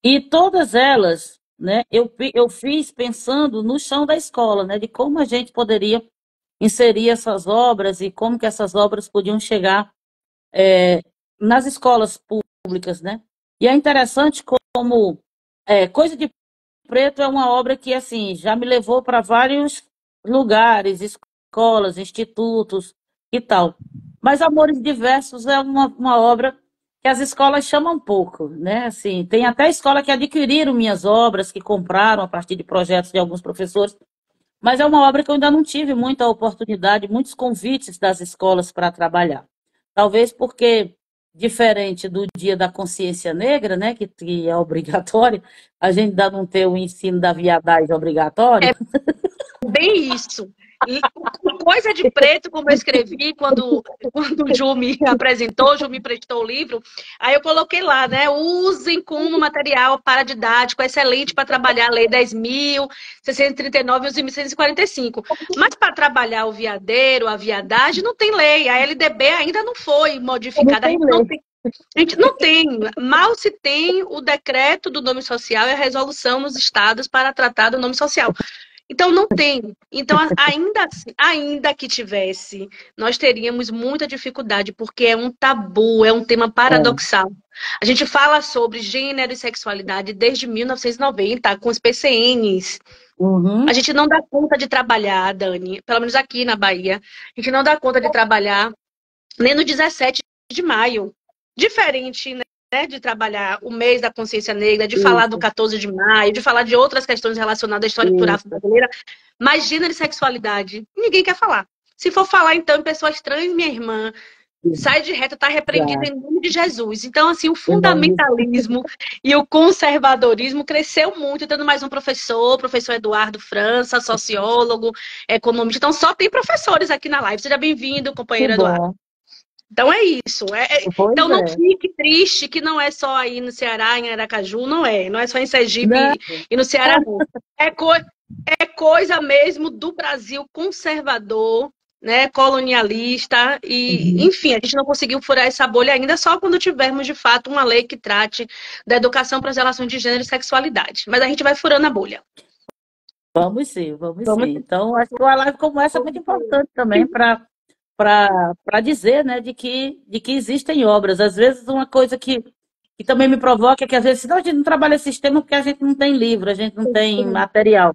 E todas elas, né? Eu fiz pensando no chão da escola, né? De como a gente poderia inserir essas obras e como que essas obras podiam chegar nas escolas públicas, né? E é interessante como Coisa de Preto é uma obra que assim já me levou para vários lugares, escolas, institutos e tal. Mas Amores Diversos é uma obra que as escolas chamam pouco, né? Assim, tem até escola que adquiriram minhas obras, que compraram a partir de projetos de alguns professores, mas é uma obra que eu ainda não tive muita oportunidade, muitos convites das escolas para trabalhar. Talvez porque, diferente do Dia da Consciência Negra, né, que é obrigatório, a gente ainda não tem o ensino da viadagem obrigatório. Bem isso. Coisa de Preto, como eu escrevi quando o Ju me apresentou, o Ju me prestou o livro, aí eu coloquei lá, né? Usem como material paradidático, excelente para trabalhar a Lei 10.639 e os 1.645. Mas para trabalhar o viadeiro, a viadagem, não tem lei. A LDB ainda não foi modificada. A gente não tem, mal se tem o decreto do nome social e a resolução nos estados para tratar do nome social. Então, não tem. Então, ainda que tivesse, nós teríamos muita dificuldade, porque é um tabu, é um tema paradoxal. A gente fala sobre gênero e sexualidade desde 1990, com os PCNs. Uhum. A gente não dá conta de trabalhar, Dani, pelo menos aqui na Bahia, a gente não dá conta de trabalhar nem no 17 de maio. Diferente, né? De trabalhar o mês da consciência negra, de falar do 14 de maio, de falar de outras questões relacionadas à história cultural brasileira, mas gênero e sexualidade, ninguém quer falar. Se for falar, então, em pessoas trans, minha irmã, sai de reta, está repreendida em nome de Jesus. Então, assim, o fundamentalismo e o conservadorismo cresceu muito, tendo mais um professor, o professor Eduardo França, sociólogo, economista. Então, só tem professores aqui na live. Seja bem-vindo, companheiro Eduardo. Então é isso. Pois Então não é. fique triste que não é só aí no Ceará, em Aracaju, não é. Não é só em Não, Sergipe e no Ceará, não. É, é coisa mesmo do Brasil conservador, né, colonialista e, uhum. enfim, a gente não conseguiu furar essa bolha ainda só quando tivermos de fato uma lei que trate da educação para as relações de gênero e sexualidade. Mas a gente vai furando a bolha. Vamos sim, vamos sim. Vamos. Então, acho que uma live como essa é muito importante também para dizer, né, de que existem obras. Às vezes, uma coisa que também me provoca é que, às vezes, não, a gente não trabalha sistema porque a gente não tem livro, a gente não tem material.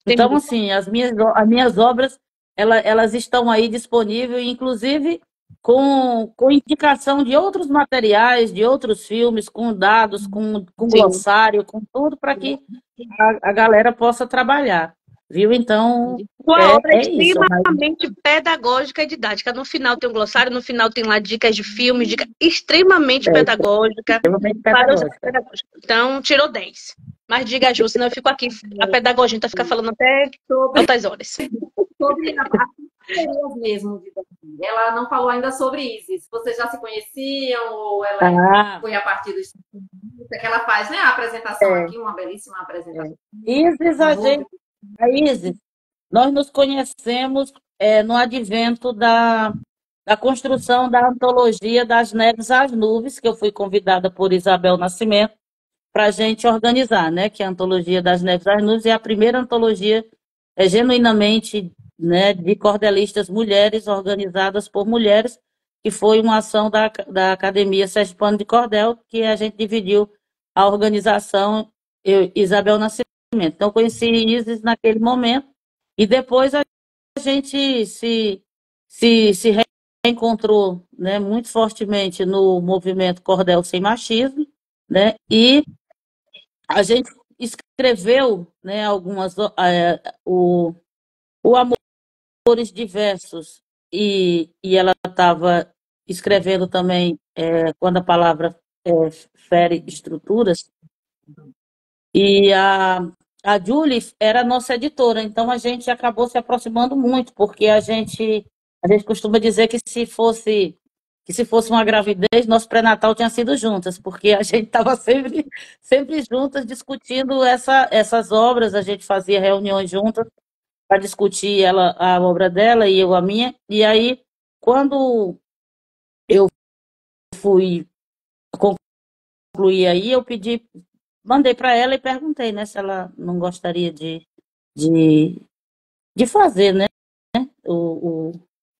Então, Entendi. assim, as minhas obras, elas estão aí disponíveis, inclusive com indicação de outros materiais, de outros filmes, com dados, com Sim. glossário, com tudo, para que a galera possa trabalhar, viu? Então, Uma obra é isso. extremamente pedagógica e didática. No final tem um glossário, no final tem lá dicas de filmes, dicas extremamente É pedagógica extremamente para os pedagógica. pedagógicos. Então, tirou 10. Mas diga, Ju, senão eu fico aqui, a pedagogia ficar falando até Sobre, altas horas. sobre as parcerias mesmo de Dani. Ela não falou ainda sobre Isis. Vocês já se conheciam ou ela Ah, foi a partir do estudo que ela faz, né? A apresentação é. aqui, uma belíssima apresentação. Isis, a Isis, nós nos conhecemos no advento da construção da antologia das Neves às Nuvens, que eu fui convidada por Isabel Nascimento para a gente organizar, né? Que é a antologia das Neves às Nuvens é a primeira antologia genuinamente, né, de cordelistas mulheres organizadas por mulheres, que foi uma ação da Academia Sergipana de Cordel, que a gente dividiu a organização, Isabel Nascimento. Então, eu conheci Isis naquele momento, e depois a gente se reencontrou, né, muito fortemente no movimento Cordel Sem Machismo, né, e a gente escreveu, né, o Amores Diversos, e ela estava escrevendo também, quando a palavra fere estruturas, e a Julie era nossa editora, então a gente acabou se aproximando muito, porque a gente costuma dizer que se fosse uma gravidez, nosso pré-natal tinha sido juntas, porque a gente estava sempre juntas discutindo essas obras, a gente fazia reuniões juntas para discutir a obra dela e eu a minha, e aí, quando eu fui concluir aí, mandei para ela e perguntei, né, se ela não gostaria de, de fazer, né,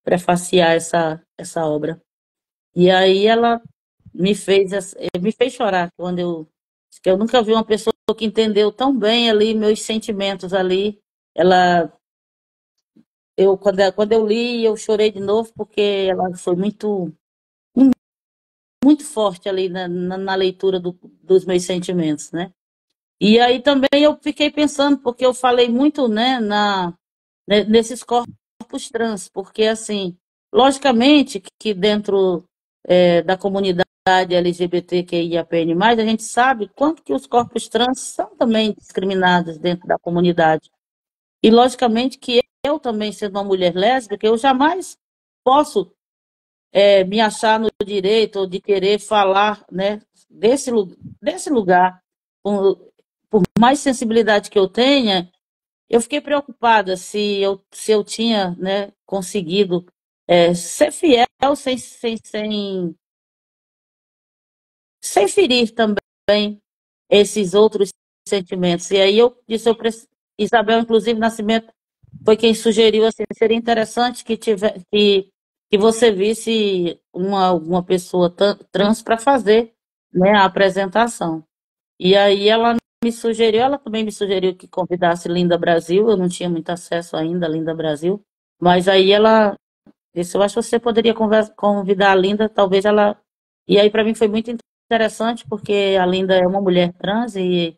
prefaciar essa obra. E aí ela me fez chorar que eu nunca vi uma pessoa que entendeu tão bem ali meus sentimentos ali. Quando eu li, eu chorei de novo porque ela foi muito muito forte ali na leitura dos meus sentimentos, né? E aí também eu fiquei pensando, porque eu falei muito, né, nesses corpos trans, porque, assim, logicamente que dentro da comunidade LGBTQIAPN+, a gente sabe quanto que os corpos trans são também discriminados dentro da comunidade. E, logicamente, que eu também, sendo uma mulher lésbica, eu jamais posso me achar no direito de querer falar, né, desse lugar. Por mais sensibilidade que eu tenha, eu fiquei preocupada se eu tinha, né, conseguido ser fiel sem ferir também esses outros sentimentos. E aí eu disse, Isabel, inclusive, Nascimento, foi quem sugeriu, assim, seria interessante que você visse uma pessoa trans para fazer, né, a apresentação. E aí ela também me sugeriu que convidasse Linda Brasil, eu não tinha muito acesso ainda a Linda Brasil, mas aí ela disse, eu acho que você poderia convidar a Linda, talvez ela... E aí para mim foi muito interessante, porque a Linda é uma mulher trans, e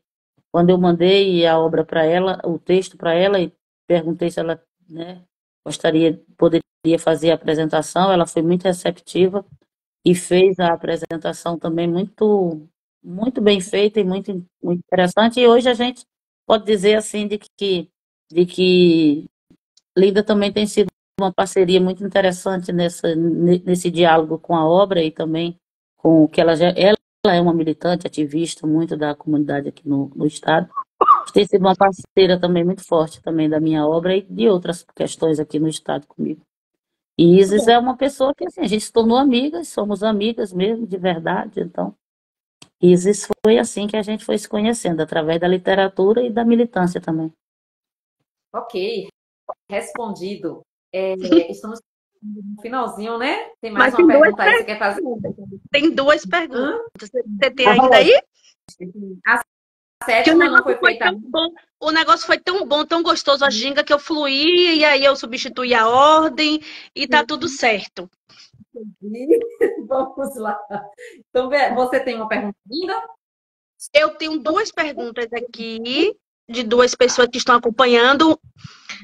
quando eu mandei a obra para ela, o texto para ela, e perguntei se ela, né, poderia fazer a apresentação, ela foi muito receptiva e fez a apresentação também muito, muito bem feita e muito, muito interessante. E hoje a gente pode dizer assim de que Linda também tem sido uma parceria muito interessante nesse diálogo com a obra e também com o que ela é uma militante, ativista muito da comunidade aqui no estado. Tem sido uma parceira também muito forte também da minha obra e de outras questões aqui no estado comigo. E Isis é uma pessoa que assim, a gente se tornou amigas, somos amigas mesmo, de verdade. Então, Isis foi assim que a gente foi se conhecendo, através da literatura e da militância também. Ok, respondido. Estamos no finalzinho, né? Tem mais Mas uma tem duas pergunta aí que você quer fazer? Tem duas perguntas. Você tem Ah, ainda aí? A Que o sétima não negócio foi foi feita tão ainda. bom. O negócio foi tão bom, tão gostoso, a ginga, que eu fluí, e aí eu substituí a ordem e tá tudo certo. Vamos lá. Então, você tem uma pergunta ainda? Eu tenho duas perguntas aqui, de duas pessoas que estão acompanhando,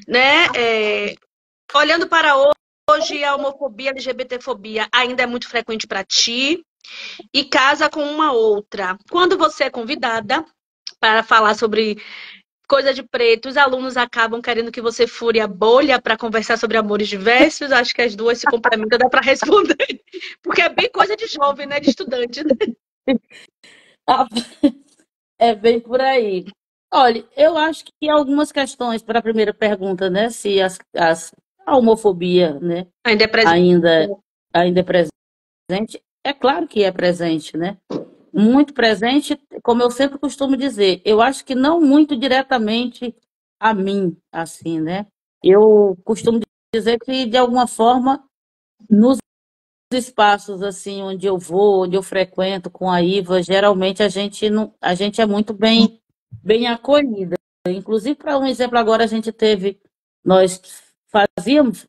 né? Olhando para hoje, a homofobia, a LGBTfobia ainda é muito frequente para ti e casa com uma outra. Quando você é convidada para falar sobre coisa de preto, os alunos acabam querendo que você fure a bolha para conversar sobre amores diversos. Acho que as duas se complementam, dá para responder. Porque é bem coisa de jovem, né? De estudante, né? É bem por aí. Olha, eu acho que algumas questões para a primeira pergunta, né? Se a homofobia, né, Ainda é presente. ainda, ainda é presente, é claro que é presente, né? Muito presente, como eu sempre costumo dizer, eu acho que não muito diretamente a mim, assim, né? Eu costumo dizer que, de alguma forma, nos espaços assim onde eu vou, onde eu frequento com a Iva, geralmente a gente não, a gente é muito bem acolhida. Inclusive, para um exemplo, agora a gente nós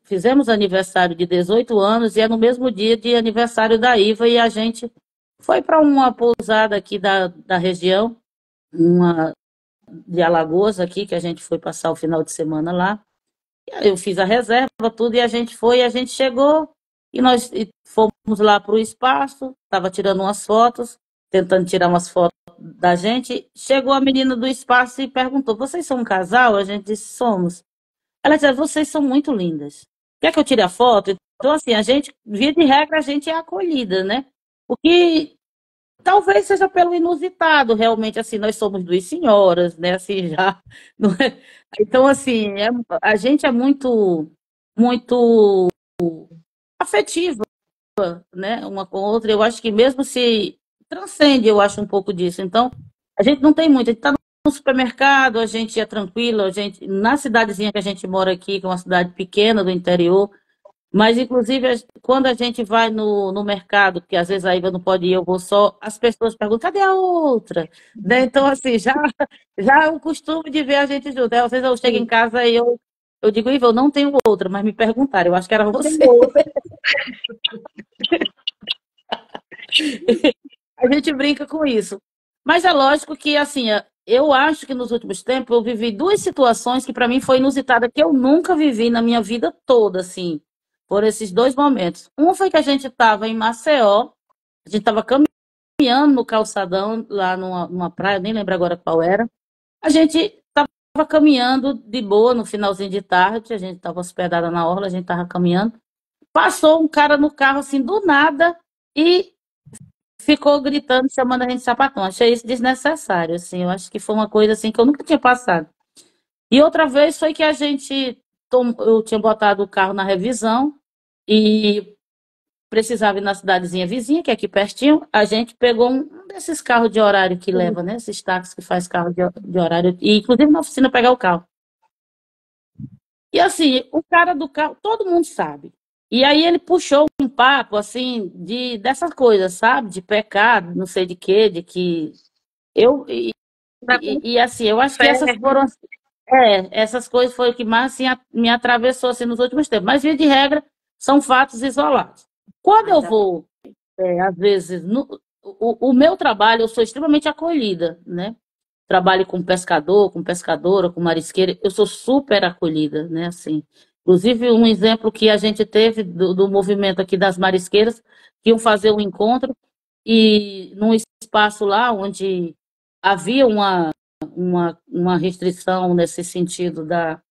fizemos aniversário de 18 anos e é no mesmo dia de aniversário da Iva e a gente foi para uma pousada aqui da região, uma de Alagoas aqui, que a gente foi passar o final de semana lá. Eu fiz a reserva, tudo, e a gente foi, a gente chegou e nós fomos lá para o espaço, estava tirando umas fotos, tentando tirar umas fotos da gente. Chegou a menina do espaço e perguntou: Vocês são um casal? A gente disse: Somos. Ela disse: Vocês são muito lindas. Quer que eu tire a foto? Então, assim, a gente, via de regra, a gente é acolhida, né? O que talvez seja pelo inusitado, realmente, assim, nós somos duas senhoras, né, assim, já, não é? Então, assim, a gente é muito afetiva, né, uma com a outra, eu acho que mesmo se transcende, eu acho um pouco disso, então, a gente não tem muito, a gente está no supermercado, a gente é tranquilo, a gente, na cidadezinha que a gente mora aqui, que é uma cidade pequena do interior, mas, inclusive, quando a gente vai no mercado, que às vezes a Iva não pode ir, eu vou só, as pessoas perguntam, cadê a outra? Né? Então, assim, já é o costume de ver a gente junto. Às vezes eu chego em casa e eu digo, Iva, eu não tenho outra, mas me perguntaram, eu acho que era você. A gente brinca com isso. Mas é lógico que, assim, eu acho que nos últimos tempos eu vivi duas situações que para mim foi inusitada, que eu nunca vivi na minha vida toda, assim, por esses dois momentos. Um foi que a gente estava em Maceió, a gente estava caminhando no calçadão, lá numa praia, nem lembro agora qual era. A gente estava caminhando de boa no finalzinho de tarde, a gente estava hospedada na orla, a gente estava caminhando. Passou um cara no carro, assim, do nada, e ficou gritando, chamando a gente de sapatão. Achei isso desnecessário, assim. Eu acho que foi uma coisa assim que eu nunca tinha passado. E outra vez foi que eu tinha botado o carro na revisão e precisava ir na cidadezinha vizinha, que é aqui pertinho. A gente pegou um desses carros de horário que leva, né? Esses táxis que faz carro de horário. E inclusive na oficina pegar o carro. E assim, o cara do carro, todo mundo sabe. E aí ele puxou um papo assim dessas coisas, sabe? De pecado, não sei de quê, de que eu assim, eu acho que essas coisas foi o que mais assim, me atravessou assim, nos últimos tempos. Mas via de regra são fatos isolados. Quando eu vou, às vezes, o meu trabalho, eu sou extremamente acolhida, né? Trabalho com pescador, com pescadora, com marisqueira, eu sou super acolhida, né? Assim, inclusive, um exemplo que a gente teve do movimento aqui das marisqueiras, que iam fazer um encontro e num espaço lá onde havia uma restrição nesse sentido da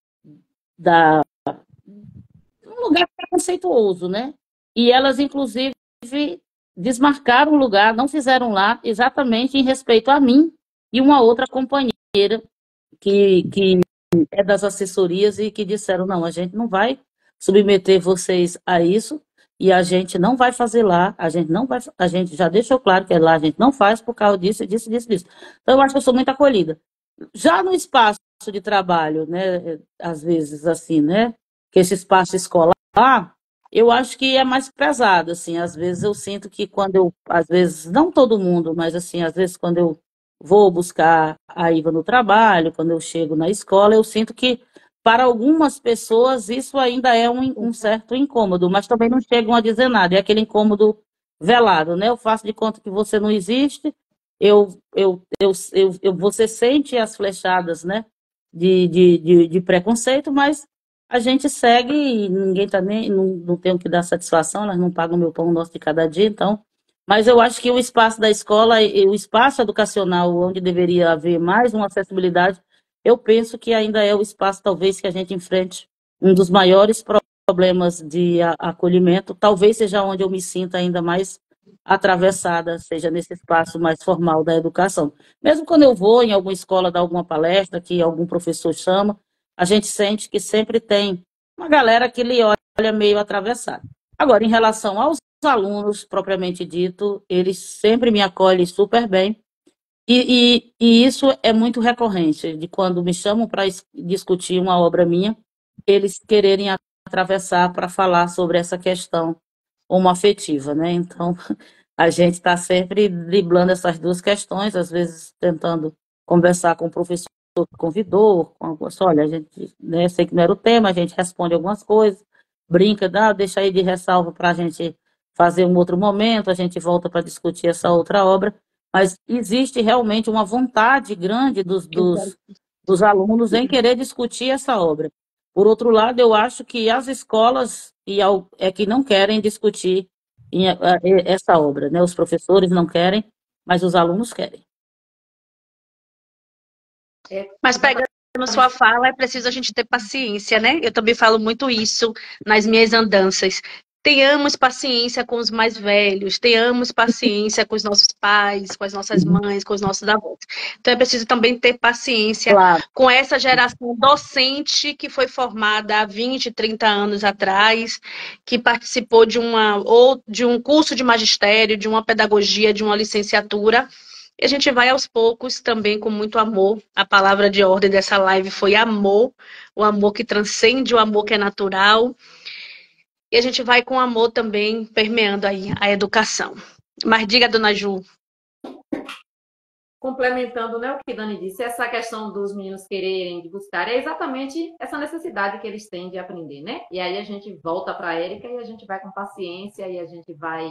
um lugar preconceituoso, né? E elas, inclusive, desmarcaram o lugar, não fizeram lá exatamente em respeito a mim e uma outra companheira que é das assessorias e que disseram, não, a gente não vai submeter vocês a isso e a gente não vai fazer lá, a gente não vai, a gente já deixou claro que lá a gente não faz por causa disso, disso, disso, disso. Então eu acho que eu sou muito acolhida. Já no espaço de trabalho, né, às vezes assim, né, que esse espaço escolar, eu acho que é mais pesado, assim, às vezes eu sinto que quando eu, às vezes, não todo mundo, mas assim, às vezes quando eu vou buscar a Iva no trabalho, quando eu chego na escola, eu sinto que para algumas pessoas isso ainda é um certo incômodo, mas também não chegam a dizer nada, é aquele incômodo velado, né? Eu faço de conta que você não existe, você sente as flechadas, né? De preconceito, mas a gente segue e ninguém tá nem, não tem o que dar satisfação, elas não pagam meu pão nosso de cada dia, então. Mas eu acho que o espaço da escola e o espaço educacional, onde deveria haver mais uma acessibilidade, eu penso que ainda é o espaço, talvez, que a gente enfrente um dos maiores problemas de acolhimento, talvez seja onde eu me sinta ainda mais atravessada, seja nesse espaço mais formal da educação. Mesmo quando eu vou em alguma escola dar alguma palestra, que algum professor chama, a gente sente que sempre tem uma galera que lhe olha meio atravessada. Agora, em relação aos alunos, propriamente dito, eles sempre me acolhem super bem, e isso é muito recorrente, de quando me chamam para discutir uma obra minha, eles quererem atravessar para falar sobre essa questão homoafetiva, né? Então, a gente está sempre driblando essas duas questões, às vezes tentando conversar com o professor que convidou, olha, a gente, né, sei que não era o tema, a gente responde algumas coisas, brinca, deixa aí de ressalva para a gente fazer um outro momento, a gente volta para discutir essa outra obra, mas existe realmente uma vontade grande dos alunos em querer discutir essa obra. Por outro lado, eu acho que as escolas é que não querem discutir essa obra, né? Os professores não querem, mas os alunos querem. Mas pegando sua fala, é preciso a gente ter paciência, né? Eu também falo muito isso nas minhas andanças. Tenhamos paciência com os mais velhos, tenhamos paciência com os nossos pais, com as nossas mães, com os nossos avós. Então é preciso também ter paciência com essa geração docente que foi formada há 20, 30 anos atrás, que participou de um curso de magistério, de uma pedagogia, de uma licenciatura. E a gente vai aos poucos também com muito amor. A palavra de ordem dessa live foi amor, o amor que transcende, o amor que é natural. E a gente vai com amor também permeando aí a educação. Mas diga, dona Ju. Complementando, né, o que Dani disse, essa questão dos meninos quererem de buscar é exatamente essa necessidade que eles têm de aprender, né? E aí a gente volta para a Érica e a gente vai com paciência e a gente vai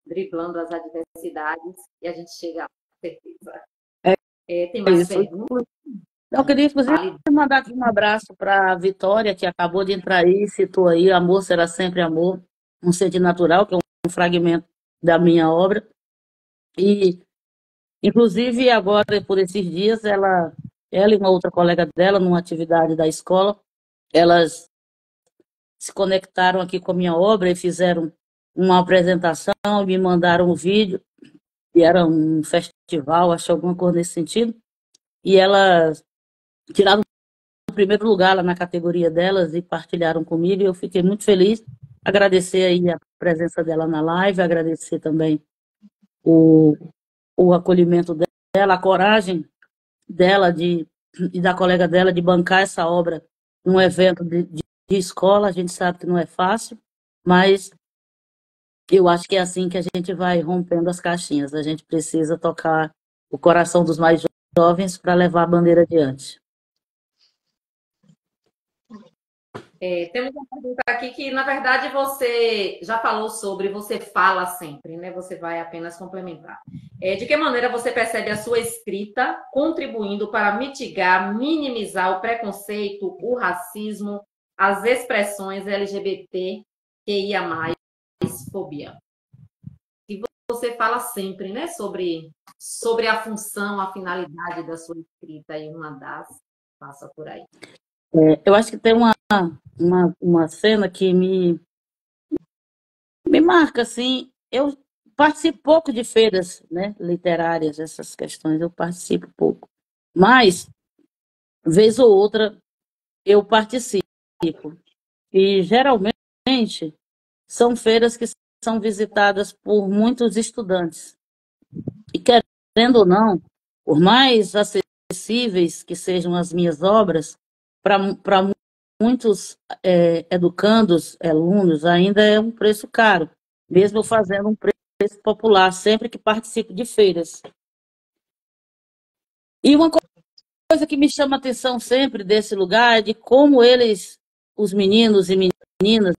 driblando as adversidades e a gente chega com certeza. Tem mais perguntas? Eu queria, inclusive, mandar aqui um abraço para a Vitória, que acabou de entrar aí, citou aí, amor será sempre amor, um sentido natural, que é um fragmento da minha obra. E, inclusive, agora, por esses dias, ela e uma outra colega dela, numa atividade da escola, elas se conectaram aqui com a minha obra e fizeram uma apresentação, me mandaram um vídeo, e era um festival, acho alguma coisa nesse sentido, e elas tiraram o primeiro lugar lá na categoria delas e partilharam comigo, e eu fiquei muito feliz, agradecer aí a presença dela na live, agradecer também o acolhimento dela, a coragem dela e da colega dela de bancar essa obra num evento de escola. A gente sabe que não é fácil, mas eu acho que é assim que a gente vai rompendo as caixinhas. A gente precisa tocar o coração dos mais jovens para levar a bandeira adiante. Temos uma pergunta aqui que, na verdade, você já falou sobre, você fala sempre, né? Você vai apenas complementar. De que maneira você percebe a sua escrita contribuindo para mitigar, minimizar o preconceito, o racismo, as expressões LGBT, QIA+, fobia? E você fala sempre, né? Sobre a função, a finalidade da sua escrita, e uma das passa por aí. Eu acho que tem uma cena que me marca, assim. Eu participo pouco de feiras, né, literárias, essas questões, eu participo pouco. Mas, vez ou outra, eu participo. E, geralmente, são feiras que são visitadas por muitos estudantes. E, querendo ou não, por mais acessíveis que sejam as minhas obras, para muitos educandos, alunos, ainda é um preço caro, mesmo eu fazendo um preço popular, sempre que participo de feiras. E uma coisa que me chama a atenção sempre desse lugar é de como eles, os meninos e meninas,